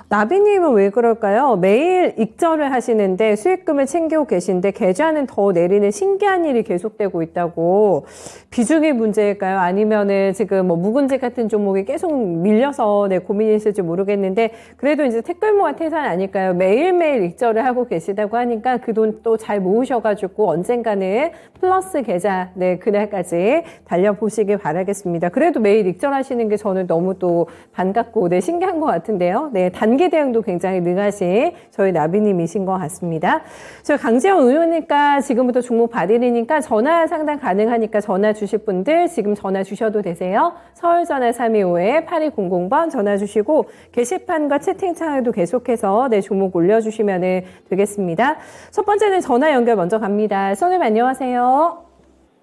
나비님은 왜 그럴까요? 매일 익절을 하시는데 수익금을 챙기고 계신데 계좌는 더 내리는 신기한 일이 계속되고 있다고. 비중이 문제일까요? 아니면은 지금 뭐 묵은지 같은 종목이 계속 밀려서 고민이 있을지 모르겠는데 그래도 이제 택글모아 태산 아닐까요? 매일매일 익절을 하고 계시다고 하니까 그 돈 또 잘 모으셔가지고 언젠가는 플러스 계좌 그날까지 달려보시길 바라겠습니다. 그래도 매일 익절하시는 게 저는 너무 또 반갑고 신기한 것 같은데요. 단기 대응도 굉장히 능하신 저희 나비님이신 것 같습니다. 저 강지영 의원님과 지금부터 종목 받으니까 전화 상담 가능하니까 전화 주실 분들 지금 전화 주셔도 되세요. 서울전화 325-8200번 전화 주시고 게시판과 채팅창에도 계속해서 종목 올려주시면 되겠습니다. 첫 번째는 전화 연결 먼저 갑니다. 선생님 안녕하세요.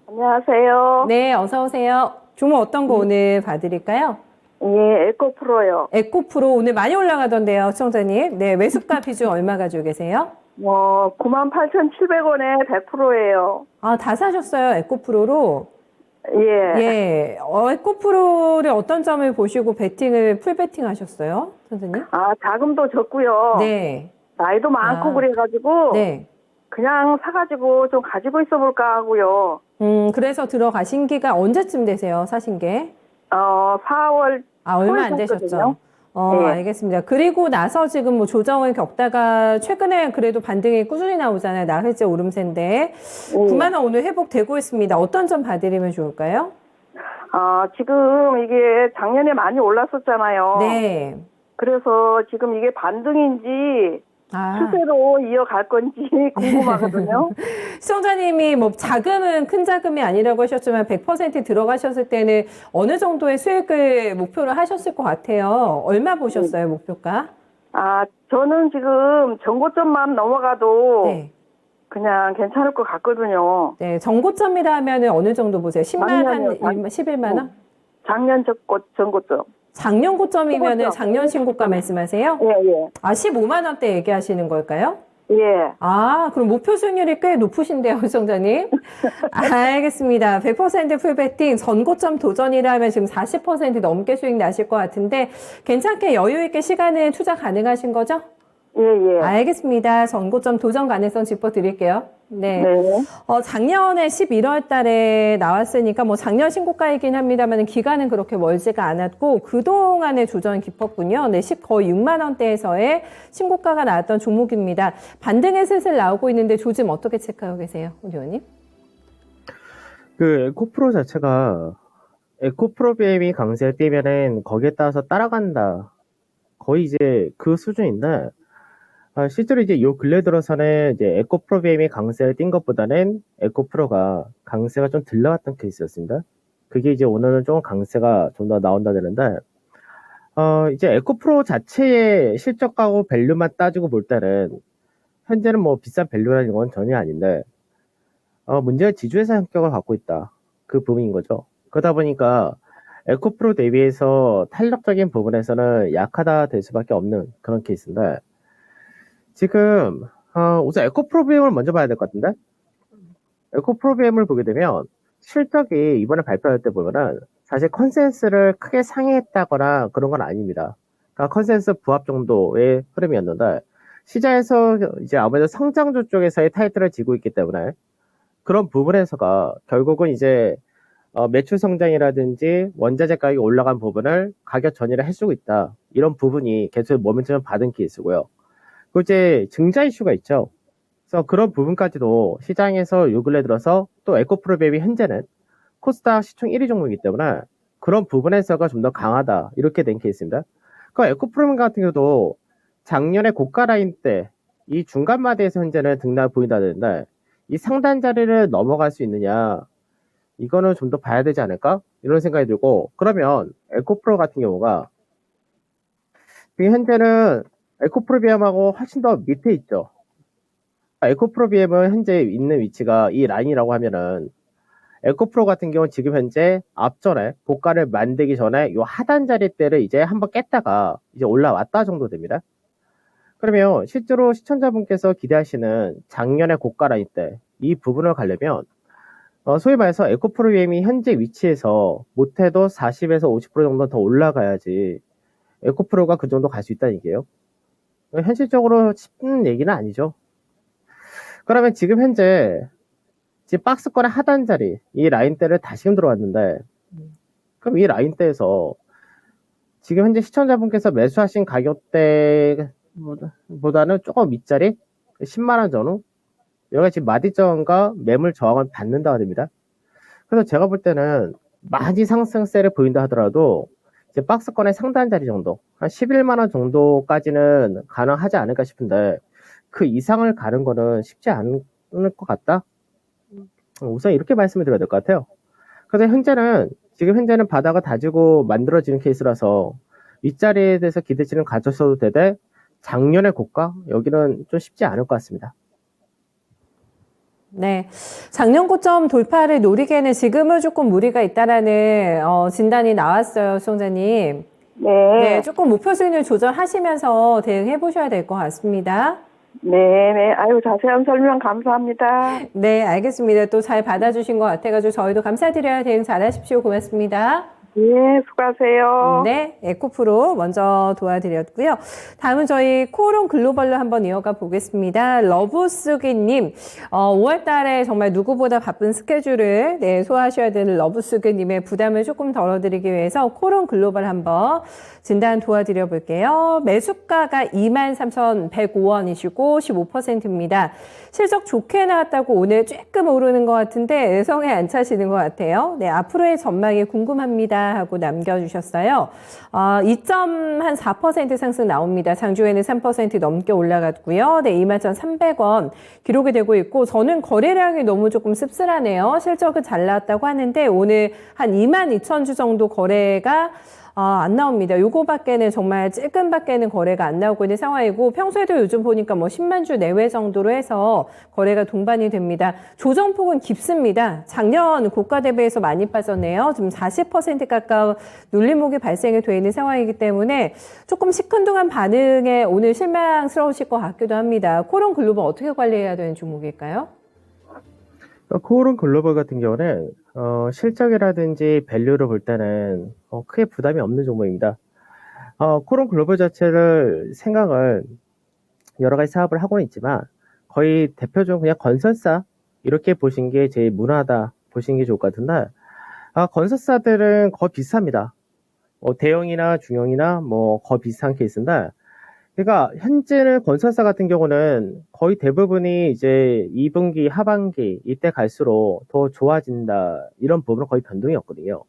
안녕하세요. 네, 어서 오세요. 종목 어떤 거 오늘 봐드릴까요? 예, 에코프로요. 에코프로 오늘 많이 올라가던데요, 시청자님. 네, 매수가 비중 얼마 가지고 계세요? 98,700원에 100%예요. 아, 다 사셨어요, 에코프로로? 예. 예. 에코프로를 어떤 점을 보시고 풀 베팅 하셨어요, 선생님? 자금도 적고요. 네. 나이도 많고 그래가지고. 네. 그냥 사가지고 좀 가지고 있어 볼까 하고요. 그래서 들어가신 기가 언제쯤 되세요, 사신 게? 4월. 얼마 안 되셨죠? 네. 알겠습니다. 그리고 나서 지금 뭐 조정을 겪다가 최근에 그래도 반등이 꾸준히 나오잖아요. 나흘째 오름세인데. 9만 원 오늘 회복되고 있습니다. 어떤 점 봐드리면 좋을까요? 지금 이게 작년에 많이 올랐었잖아요. 네. 그래서 지금 이게 반등인지 추세로 이어갈 건지 궁금하거든요. 시청자님이 뭐 자금은 큰 자금이 아니라고 하셨지만 100% 들어가셨을 때는 어느 정도의 수익을 목표로 하셨을 것 같아요. 얼마 보셨어요, 목표가? 저는 지금 전고점만 넘어가도 네. 그냥 괜찮을 것 같거든요. 네, 정고점이라 하면은 어느 정도 보세요? 10만 한 11만 원? 작년 전고점. 작년 고점이면은 고점. 작년 신고가 말씀하세요? 예. 15만 원대 얘기하시는 걸까요? 예. 그럼 목표 수익률이 꽤 높으신데요, 시청자님. 알겠습니다. 100% 풀베팅 전고점 도전이라면 지금 40% 넘게 수익 나실 것 같은데 괜찮게 여유 있게 시간을 투자 가능하신 거죠? 예. 알겠습니다. 전고점 도전 가능성 짚어드릴게요. 네. 작년에 11월 달에 나왔으니까 뭐 작년 신고가이긴 합니다만 기간은 그렇게 멀지가 않았고 그동안의 조정이 깊었군요. 네, 거의 6만 원대에서의 신고가가 나왔던 종목입니다. 반등에 슬슬 나오고 있는데 조짐 어떻게 체크하고 계세요, 우리 의원님? 그 에코프로 자체가 에코프로 BM이 강세를 띄면은 거기에 따라서 따라간다. 거의 이제 그 수준인데 실제로 이제 요 근래 들어서는 이제 에코프로 BM이 강세를 띈 것보다는 에코프로가 강세가 좀 덜 나왔던 케이스였습니다. 그게 이제 오늘은 좀 강세가 좀 더 나온다 되는데 이제 에코프로 자체의 실적하고 밸류만 따지고 볼 때는 현재는 뭐 비싼 밸류라는 건 전혀 아닌데 문제가 지주회사 성격을 갖고 있다. 그 부분인 거죠. 그러다 보니까 에코프로 대비해서 탄력적인 부분에서는 약하다 될 수밖에 없는 그런 케이스인데 지금 우선 에코프로 BM을 먼저 봐야 될 것 같은데 에코프로 BM을 보게 되면 실적이 이번에 발표할 때 보면은 사실 컨센서스를 크게 상회했다거나 그런 건 아닙니다. 그러니까 컨센서스 부합 정도의 흐름이었는데 시장에서 이제 아무래도 성장주 쪽에서의 타이틀을 쥐고 있기 때문에 그런 부분에서가 결국은 이제 매출 성장이라든지 원자재 가격이 올라간 부분을 가격 전이를 해주고 있다. 이런 부분이 계속 모멘텀을 받은 케이스고요. 그 이제 증자 이슈가 있죠. 그래서 그런 부분까지도 시장에서 요 근래 들어서 또 에코프로 BM이 현재는 코스닥 시총 1위 종목이기 때문에 그런 부분에서가 좀 더 강하다. 이렇게 된 케이스입니다. 그 에코프로 같은 경우도 작년에 고가 라인 때 이 중간 마디에서 현재는 등락을 보인다는데 이 상단 자리를 넘어갈 수 있느냐 이거는 좀 더 봐야 되지 않을까? 이런 생각이 들고 그러면 에코프로 같은 경우가 지금 현재는 에코프로 BM하고 훨씬 더 밑에 있죠. 에코프로 BM은 현재 있는 위치가 이 라인이라고 하면은 에코프로 같은 경우는 지금 현재 앞전에 고가를 만들기 전에 요 하단 자리 때를 이제 한번 깼다가 이제 올라왔다 정도 됩니다. 그러면 실제로 시청자분께서 기대하시는 작년의 고가 라인 때 이 부분을 가려면 소위 말해서 에코프로 BM이 현재 위치에서 못해도 40에서 50% 정도 더 올라가야지 에코프로가 그 정도 갈 수 있다는 얘기예요. 현실적으로 쉽은 얘기는 아니죠. 그러면 지금 현재 박스권의 하단 자리 이 라인대를 다시금 들어왔는데 그럼 이 라인대에서 지금 현재 시청자분께서 매수하신 가격대보다는 조금 윗자리 10만원 전후 여기가 지금 마디저항과 매물 저항을 받는다고 됩니다. 그래서 제가 볼 때는 많이 상승세를 보인다 하더라도 이제 박스권의 상단 자리 정도 한 11만원 정도까지는 가능하지 않을까 싶은데 그 이상을 가는 거는 쉽지 않을 것 같다. 우선 이렇게 말씀을 드려야 될 것 같아요. 그래서 지금 현재는 바닥을 다지고 만들어지는 케이스라서 윗자리에 대해서 기대치는 가졌어도 되되 작년의 고가 여기는 좀 쉽지 않을 것 같습니다. 네, 작년 고점 돌파를 노리기에는 지금은 조금 무리가 있다라는 진단이 나왔어요, 시청자님. 네, 조금 목표 수익률 조절하시면서 대응해 보셔야 될 것 같습니다. 네. 아유, 자세한 설명 감사합니다. 네, 알겠습니다. 또 잘 받아주신 것 같아가지고 저희도 감사드려요. 대응 잘하십시오. 고맙습니다. 예, 수고하세요. 네, 에코프로 먼저 도와드렸고요. 다음은 저희 코오롱 글로벌로 한번 이어가 보겠습니다. 러브스기님, 5월 달에 정말 누구보다 바쁜 스케줄을 소화하셔야 되는 러브스기님의 부담을 조금 덜어드리기 위해서 코오롱 글로벌 한번 진단 도와드려 볼게요. 매수가가 23,105원이시고 15%입니다. 실적 좋게 나왔다고 오늘 조금 오르는 것 같은데 애성에 안 차시는 것 같아요. 네, 앞으로의 전망이 궁금합니다 하고 남겨주셨어요. 2.4% 상승 나옵니다. 장중에는 3% 넘게 올라갔고요. 네, 21,300원 기록이 되고 있고 저는 거래량이 너무 조금 씁쓸하네요. 실적은 잘 나왔다고 하는데 오늘 한 22,000주 정도 거래가 안 나옵니다. 요거밖에는 정말 찔끔밖에는 거래가 안 나오고 있는 상황이고 평소에도 요즘 보니까 뭐 10만 주 내외 정도로 해서 거래가 동반이 됩니다. 조정폭은 깊습니다. 작년 고가 대비해서 많이 빠졌네요. 지금 40% 가까운 눌림목이 발생이 되어 있는 상황이기 때문에 조금 시큰둥한 반응에 오늘 실망스러우실 것 같기도 합니다. 코론 글로벌 어떻게 관리해야 되는 종목일까요? 코오론 글로벌 같은 경우는 실적이라든지 밸류를 볼 때는 크게 부담이 없는 종목입니다. 코오론 글로벌 자체를 생각을 여러 가지 사업을 하고는 있지만 거의 대표적으로 그냥 건설사 이렇게 보신 게 제일 무난하다 보시는 게 좋을 것 같은데 건설사들은 거의 비슷합니다. 대형이나 중형이나 뭐 거의 비슷한 케이스인데 그러니까 현재는 건설사 같은 경우는 거의 대부분이 이제 2분기, 하반기 이때 갈수록 더 좋아진다 이런 부분은 거의 변동이 없거든요.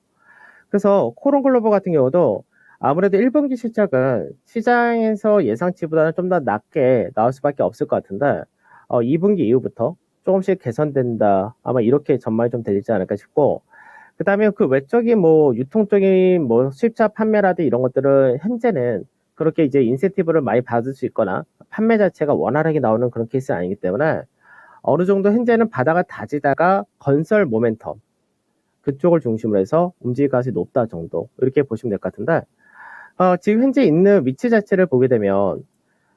그래서 코오론 글로벌 같은 경우도 아무래도 1분기 실적은 시장에서 예상치보다는 좀 더 낮게 나올 수밖에 없을 것 같은데 2분기 이후부터 조금씩 개선된다 아마 이렇게 전망이 좀 되지 않을까 싶고 그 다음에 그 외적인 뭐 유통적인 뭐 수입차 판매라든지 이런 것들은 현재는 그렇게 이제 인센티브를 많이 받을 수 있거나 판매 자체가 원활하게 나오는 그런 케이스는 아니기 때문에 어느 정도 현재는 바닥을 다지다가 건설 모멘텀 그쪽을 중심으로 해서 움직일 가능성이 높다 정도 이렇게 보시면 될 것 같은데 지금 현재 있는 위치 자체를 보게 되면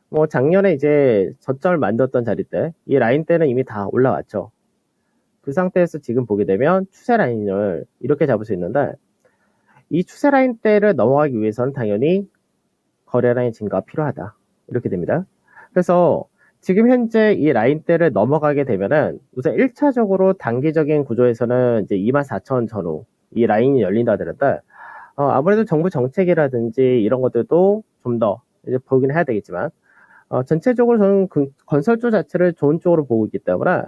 뭐 작년에 이제 저점을 만들었던 자리 때 이 라인 때는 이미 다 올라왔죠. 그 상태에서 지금 보게 되면 추세 라인을 이렇게 잡을 수 있는데 이 추세 라인 때를 넘어가기 위해서는 당연히 거래 라인 증가가 필요하다. 이렇게 됩니다. 그래서 지금 현재 이 라인대를 넘어가게 되면은 우선 1차적으로 단기적인 구조에서는 이제 24,000원 전후 이 라인이 열린다 하더라도 아무래도 정부 정책이라든지 이런 것들도 좀 더 이제 보긴 해야 되겠지만 전체적으로 저는 그 건설주 자체를 좋은 쪽으로 보고 있기 때문에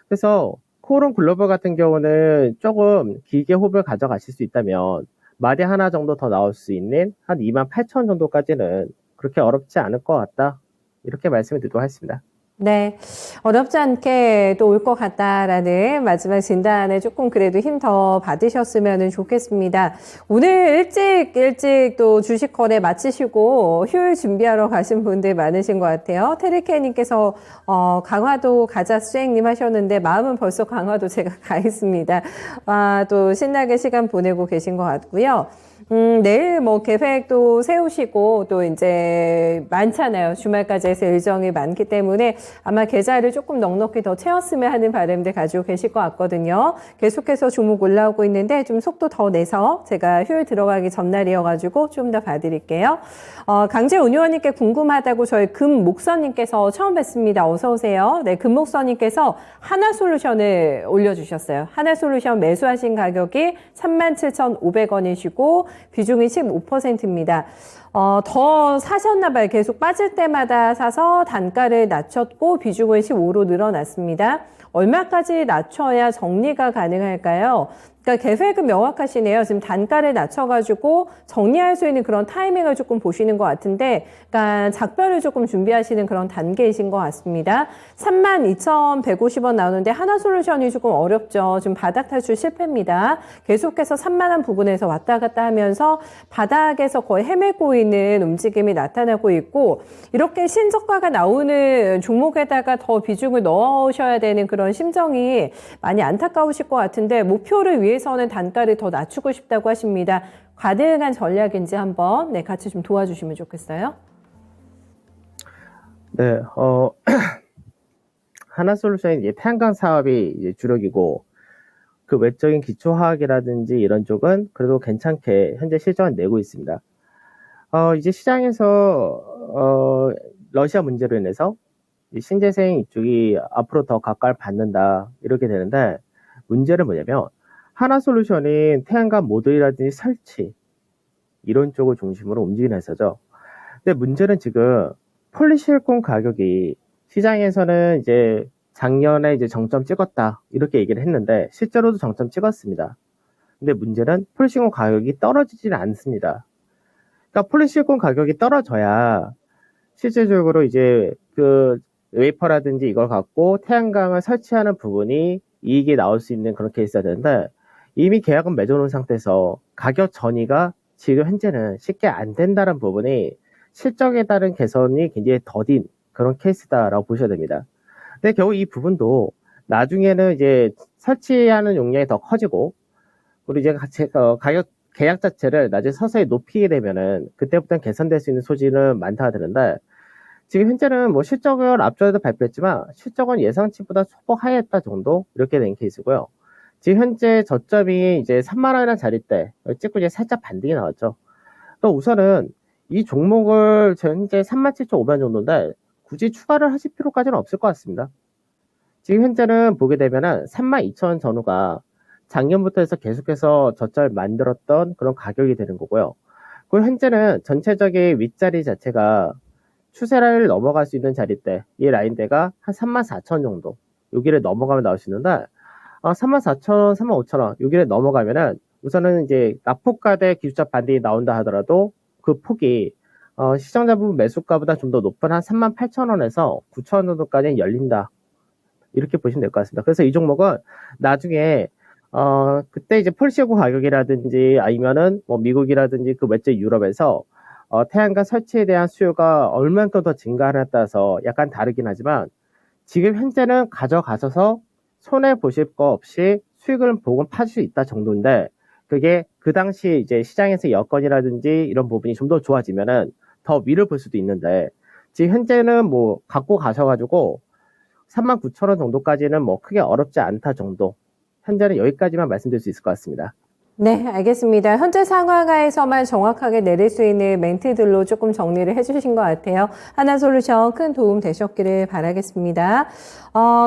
그래서 코오론 글로벌 같은 경우는 조금 길게 호흡을 가져가실 수 있다면 마디 하나 정도 더 나올 수 있는 한 28,000원 정도까지는 그렇게 어렵지 않을 것 같다. 이렇게 말씀을 드리도록 하겠습니다. 네, 어렵지 않게 또 올 것 같다라는 마지막 진단에 조금 그래도 힘 더 받으셨으면 좋겠습니다. 오늘 일찍 또 주식 거래 마치시고 휴일 준비하러 가신 분들 많으신 것 같아요. 테리케님께서 강화도 가자 수행님 하셨는데 마음은 벌써 강화도 제가 가 있습니다. 또 신나게 시간 보내고 계신 것 같고요. 내일 뭐 계획도 세우시고 또 이제 많잖아요. 주말까지 해서 일정이 많기 때문에 아마 계좌를 조금 넉넉히 더 채웠으면 하는 바람들 가지고 계실 것 같거든요. 계속해서 종목 올라오고 있는데 좀 속도 더 내서 제가 휴일 들어가기 전날이어가지고 좀 더 봐드릴게요. 강재훈 의원님께 궁금하다고 저희 금목선님께서 처음 뵙습니다. 어서 오세요. 네, 금목선님께서 하나솔루션을 올려주셨어요. 하나솔루션 매수하신 가격이 37,500원이시고 비중이 15%입니다. 더 사셨나봐요. 계속 빠질 때마다 사서 단가를 낮췄고 비중은 15로 늘어났습니다. 얼마까지 낮춰야 정리가 가능할까요? 그러니까 계획은 명확하시네요. 지금 단가를 낮춰가지고 정리할 수 있는 그런 타이밍을 조금 보시는 것 같은데, 그러니까 작별을 조금 준비하시는 그런 단계이신 것 같습니다. 32,150원 나오는데 하나솔루션이 조금 어렵죠. 지금 바닥 탈출 실패입니다. 계속해서 3만원 부분에서 왔다 갔다 하면서 바닥에서 거의 헤매고 있는 움직임이 나타나고 있고, 이렇게 신저가가 나오는 종목에다가 더 비중을 넣으셔야 되는 그런 심정이 많이 안타까우실 것 같은데, 목표를 위해서는 단가를 더 낮추고 싶다고 하십니다. 가능한 전략인지 한번 같이 좀 도와주시면 좋겠어요. 네, 하나솔루션이 이제 태양광 사업이 이제 주력이고 그 외적인 기초화학이라든지 이런 쪽은 그래도 괜찮게 현재 실적을 내고 있습니다. 이제 시장에서 러시아 문제로 인해서 신재생 이쪽이 앞으로 더 각광을 받는다 이렇게 되는데 문제는 뭐냐면 하나솔루션인 태양광 모듈이라든지 설치 이런 쪽을 중심으로 움직이는 회사죠. 근데 문제는 지금 폴리실콘 가격이 시장에서는 이제 작년에 이제 정점 찍었다 이렇게 얘기를 했는데 실제로도 정점 찍었습니다. 근데 문제는 폴리실콘 가격이 떨어지지는 않습니다. 그러니까 폴리실콘 가격이 떨어져야 실질적으로 이제 그 웨이퍼라든지 이걸 갖고 태양광을 설치하는 부분이 이익이 나올 수 있는 그런 케이스가 되는데 이미 계약은 맺어놓은 상태에서 가격 전이가 지금 현재는 쉽게 안 된다는 부분이 실적에 따른 개선이 굉장히 더딘 그런 케이스다라고 보셔야 됩니다. 근데 결국 이 부분도 나중에는 이제 설치하는 용량이 더 커지고, 그리고 이제 가격, 계약 자체를 나중에 서서히 높이게 되면은 그때부터는 개선될 수 있는 소지는 많다 하는데, 지금 현재는 뭐 실적을 앞전에도 발표했지만 실적은 예상치보다 소폭 하회했다 정도 이렇게 된 케이스고요. 지금 현재 저점이 이제 3만 원이라는 자리대 찍고 이제 살짝 반등이 나왔죠. 또 우선은 이 종목을 현재 37,500원 정도인데 굳이 추가를 하실 필요까지는 없을 것 같습니다. 지금 현재는 보게 되면은 32,000원 전후가 작년부터 해서 계속해서 저점을 만들었던 그런 가격이 되는 거고요. 그리고 현재는 전체적인 윗자리 자체가 추세를 넘어갈 수 있는 자리대, 이 라인대가 한 34,000원 정도 여기를 넘어가면 나올 수 있는데, 34,000원, 35,000원 여기를 넘어가면은 우선은 이제 낙폭가대 기술자 반등이 나온다 하더라도 그 폭이 시청자 부분 매수가보다 좀 더 높은 한 38,000원에서 9,000원 정도까지 열린다, 이렇게 보시면 될 것 같습니다. 그래서 이 종목은 나중에 그때 이제 폴시고 가격이라든지 아니면은 뭐 미국이라든지 그 외제 유럽에서 태양광 설치에 대한 수요가 얼만큼 더 증가하느냐에 따라서 약간 다르긴 하지만 지금 현재는 가져가셔서 손해 보실 거 없이 수익을 보고 파실 수 있다 정도인데, 그게 그 당시 이제 시장에서 여건이라든지 이런 부분이 좀 더 좋아지면은 더 위를 볼 수도 있는데, 지금 현재는 뭐 갖고 가셔가지고 39,000원 정도까지는 뭐 크게 어렵지 않다 정도. 현재는 여기까지만 말씀드릴 수 있을 것 같습니다. 네, 알겠습니다. 현재 상황하에서만 정확하게 내릴 수 있는 멘트들로 조금 정리를 해주신 것 같아요. 하나솔루션 큰 도움 되셨기를 바라겠습니다.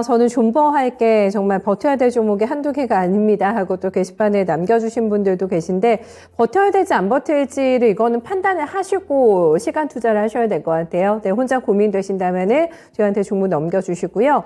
저는 존버 할게 정말 버텨야 될 종목이 한두 개가 아닙니다 하고 또 게시판에 남겨주신 분들도 계신데, 버텨야 될지 안 버틸지를 이거는 판단을 하시고 시간 투자를 하셔야 될 것 같아요. 네, 혼자 고민되신다면은 저희한테 종목 넘겨주시고요.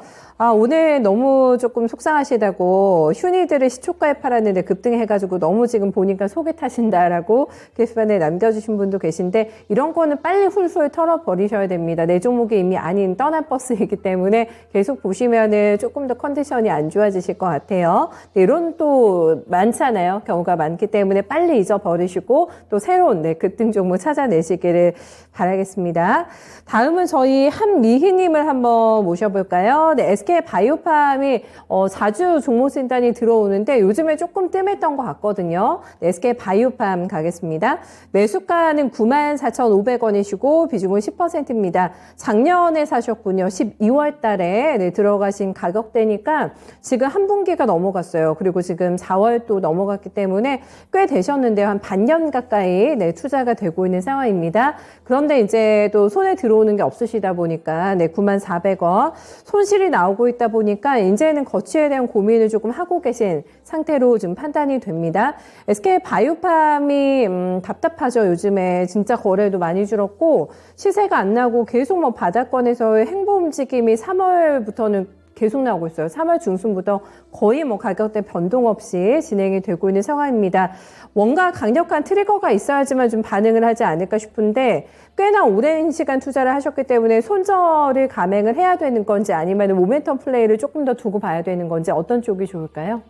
오늘 너무 조금 속상하시다고 휴니들을 시초가에 팔았는데 급등해가지고 너무 지금 보니까 속이 타신다라고 게시판에 남겨주신 분도 계신데, 이런 거는 빨리 훌훌 털어버리셔야 됩니다. 내 종목이 이미 아닌 떠난 버스이기 때문에 계속 보시면은 조금 더 컨디션이 안 좋아지실 것 같아요. 네, 이런 또 많잖아요. 경우가 많기 때문에 빨리 잊어버리시고 또 새로운 급등 종목 찾아내시기를 바라겠습니다. 다음은 저희 한미희님을 한번 모셔볼까요? 네, SK바이오팜이 자주 종목 진단이 들어오는데 요즘에 조금 뜸했던 것 같거든요. 네, SK바이오팜 가겠습니다. 매수가는 94,500원이시고 비중은 10%입니다. 작년에 사셨군요. 12월 달에 들어가신 가격대니까 지금 한 분기가 넘어갔어요. 그리고 지금 4월 또 넘어갔기 때문에 꽤 되셨는데요. 한 반년 가까이 투자가 되고 있는 상황입니다. 그런데 이제 또 손에 들어오는 게 없으시다 보니까 94,000원 손실이 나오고 있다 보니까 이제는 거치에 대한 고민을 조금 하고 계신 상태로 좀 판단이 됩니다. SK바이오팜이 답답하죠. 요즘에 진짜 거래도 많이 줄었고 시세가 안 나고 계속 뭐 바닥권에서의 행보 움직임이 3월부터는 계속 나오고 있어요. 3월 중순부터 거의 뭐 가격대 변동 없이 진행이 되고 있는 상황입니다. 뭔가 강력한 트리거가 있어야지만 좀 반응을 하지 않을까 싶은데, 꽤나 오랜 시간 투자를 하셨기 때문에 손절을 감행을 해야 되는 건지 아니면 모멘텀 플레이를 조금 더 두고 봐야 되는 건지 어떤 쪽이 좋을까요?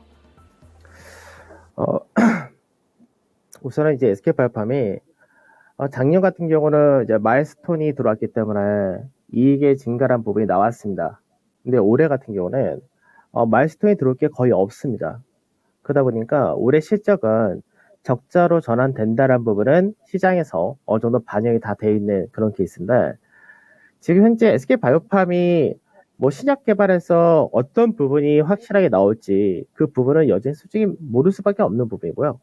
우선은 이제 SK바이오팜이 작년 같은 경우는 이제 마일스톤이 들어왔기 때문에 이익의 증가란 부분이 나왔습니다. 근데 올해 같은 경우는 마일스톤이 들어올 게 거의 없습니다. 그러다 보니까 올해 실적은 적자로 전환된다는 부분은 시장에서 어느 정도 반영이 다 돼 있는 그런 케이스인데, 지금 현재 SK바이오팜이 뭐 신약 개발에서 어떤 부분이 확실하게 나올지 그 부분은 여전히 솔직히 모를 수밖에 없는 부분이고요.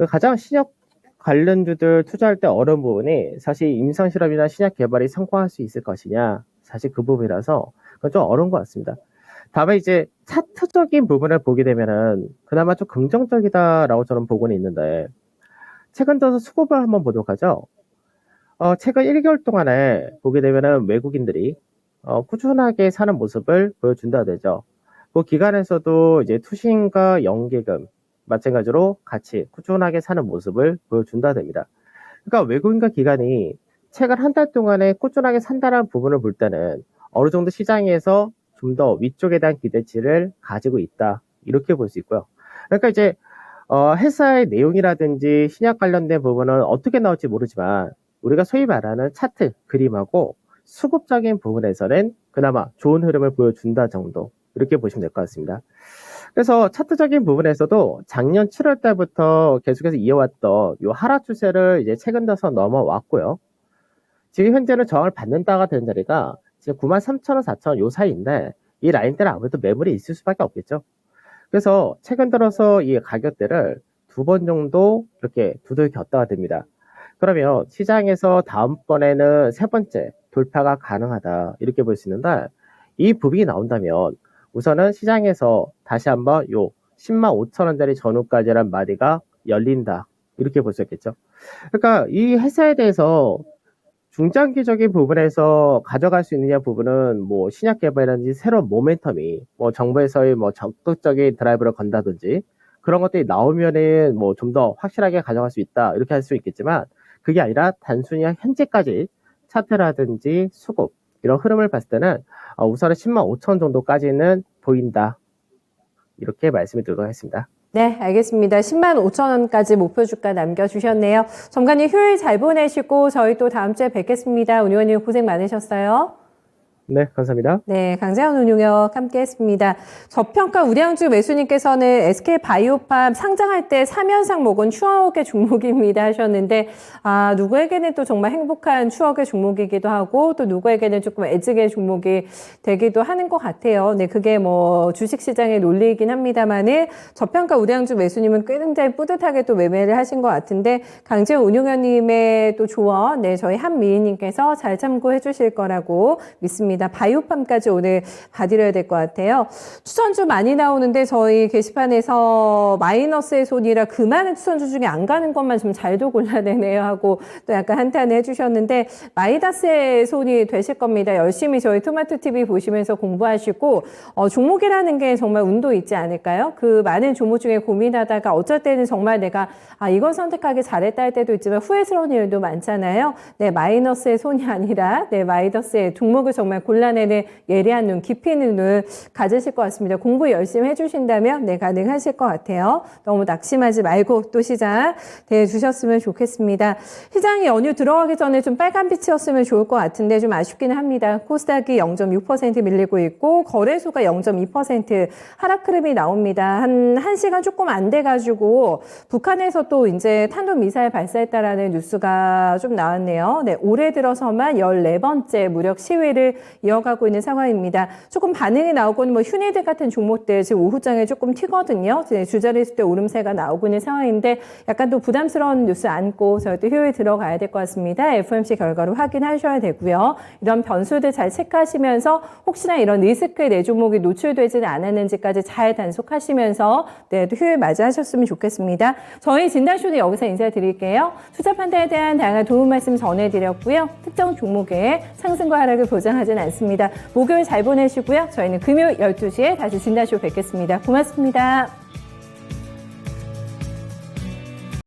가장 신약 관련주들 투자할 때 어려운 부분이 사실 임상실험이나 신약 개발이 성공할 수 있을 것이냐, 사실 그 부분이라서 그건 좀 어려운 것 같습니다. 다만 이제 차트적인 부분을 보게 되면은 그나마 좀 긍정적이다라고 저는 보고는 있는데, 최근 들어서 수급을 한번 보도록 하죠. 최근 1개월 동안에 보게 되면은 외국인들이 꾸준하게 사는 모습을 보여준다 되죠. 그 기간에서도 이제 투신과 연계금 마찬가지로 같이 꾸준하게 사는 모습을 보여준다 됩니다. 그러니까 외국인과 기관이 최근 한 달 동안에 꾸준하게 산다는 부분을 볼 때는 어느 정도 시장에서 좀 더 위쪽에 대한 기대치를 가지고 있다, 이렇게 볼 수 있고요. 그러니까 이제 회사의 내용이라든지 신약 관련된 부분은 어떻게 나올지 모르지만 우리가 소위 말하는 차트, 그림하고 수급적인 부분에서는 그나마 좋은 흐름을 보여준다 정도 이렇게 보시면 될 것 같습니다. 그래서 차트적인 부분에서도 작년 7월 달부터 계속해서 이어왔던 이 하락 추세를 이제 최근 들어서 넘어왔고요. 지금 현재는 저항을 받는다가 되는 자리가 지금 93,000원, 4,000원 요 사이인데 이 라인대는 아무래도 매물이 있을 수밖에 없겠죠. 그래서 최근 들어서 이 가격대를 2번 정도 이렇게 두들겼다가 됩니다. 그러면 시장에서 다음번에는 3번째 돌파가 가능하다 이렇게 볼 수 있는데 이 부분이 나온다면 우선은 시장에서 다시 한번 요 105,000원짜리 전후까지란 마디가 열린다 이렇게 볼 수 있겠죠. 그러니까 이 회사에 대해서 중장기적인 부분에서 가져갈 수 있느냐 부분은 뭐 신약 개발이라든지 새로운 모멘텀이 뭐 정부에서의 뭐 적극적인 드라이브를 건다든지 그런 것들이 나오면은 뭐 좀 더 확실하게 가져갈 수 있다 이렇게 할 수 있겠지만 그게 아니라 단순히 현재까지 차트라든지 수급 이런 흐름을 봤을 때는 우선은 105,000원 정도까지는 보인다 이렇게 말씀을 드리도록 하겠습니다. 네, 알겠습니다. 105,000원까지 목표 주가 남겨주셨네요. 점관님 휴일 잘 보내시고 저희 또 다음 주에 뵙겠습니다. 운 의원님 고생 많으셨어요. 네, 감사합니다. 네, 강재원 운용역 함께했습니다. 저평가 우량주 매수님께서는 SK바이오팜 상장할 때 3연상 먹은 추억의 종목입니다 하셨는데 누구에게는 또 정말 행복한 추억의 종목이기도 하고 또 누구에게는 조금 애증의 종목이 되기도 하는 것 같아요. 네, 그게 뭐 주식시장의 논리이긴 합니다만은 저평가 우량주 매수님은 굉장히 뿌듯하게 또 매매를 하신 것 같은데 강재원 운용위원님의 또 조언, 네, 저희 한미희님께서 잘 참고해 주실 거라고 믿습니다. 바이오팜까지 오늘 봐드려야 될 것 같아요. 추천주 많이 나오는데 저희 게시판에서 마이너스의 손이라 그 많은 추천주 중에 안 가는 것만 좀 잘도 골라내네요 하고 또 약간 한탄을 해주셨는데 마이너스의 손이 되실 겁니다. 열심히 저희 토마토TV 보시면서 공부하시고 종목이라는 게 정말 운도 있지 않을까요? 그 많은 종목 중에 고민하다가 어쩔 때는 정말 내가 이건 선택하기 잘했다 할 때도 있지만 후회스러운 일도 많잖아요. 네, 마이너스의 손이 아니라 네, 마이너스의 종목을 정말 골라내는 예리한 눈, 깊이 있는 눈 가지실 것 같습니다. 공부 열심히 해주신다면 네, 가능하실 것 같아요. 너무 낙심하지 말고 또 시장 대주셨으면 좋겠습니다. 시장이 연휴 들어가기 전에 좀 빨간빛이었으면 좋을 것 같은데 좀 아쉽기는 합니다. 코스닥이 0.6% 밀리고 있고 거래소가 0.2% 하락 흐름이 나옵니다. 한 1시간 조금 안 돼가지고 북한에서 또 이제 탄도미사일 발사했다라는 뉴스가 좀 나왔네요. 네, 올해 들어서만 14번째 무력 시위를 이어가고 있는 상황입니다. 조금 반응이 나오고는 뭐 휴니드 같은 종목들 지금 오후장에 조금 튀거든요. 주저리 있을 때 오름세가 나오고 있는 상황인데 약간 또 부담스러운 뉴스 안고 저희 또 휴일 들어가야 될 것 같습니다. FOMC 결과로 확인하셔야 되고요. 이런 변수들 잘 체크하시면서 혹시나 이런 리스크에 내 종목이 노출되지는 않았는지까지 잘 단속하시면서 네, 또 휴일 맞이하셨으면 좋겠습니다. 저희 진단쇼는 여기서 인사드릴게요. 투자 판단에 대한 다양한 도움 말씀 전해드렸고요. 특정 종목의 상승과 하락을 보장하진 않습니다. 목요일 잘 보내시고요. 저희는 금요일 12시에 다시 진단쇼 뵙겠습니다. 고맙습니다.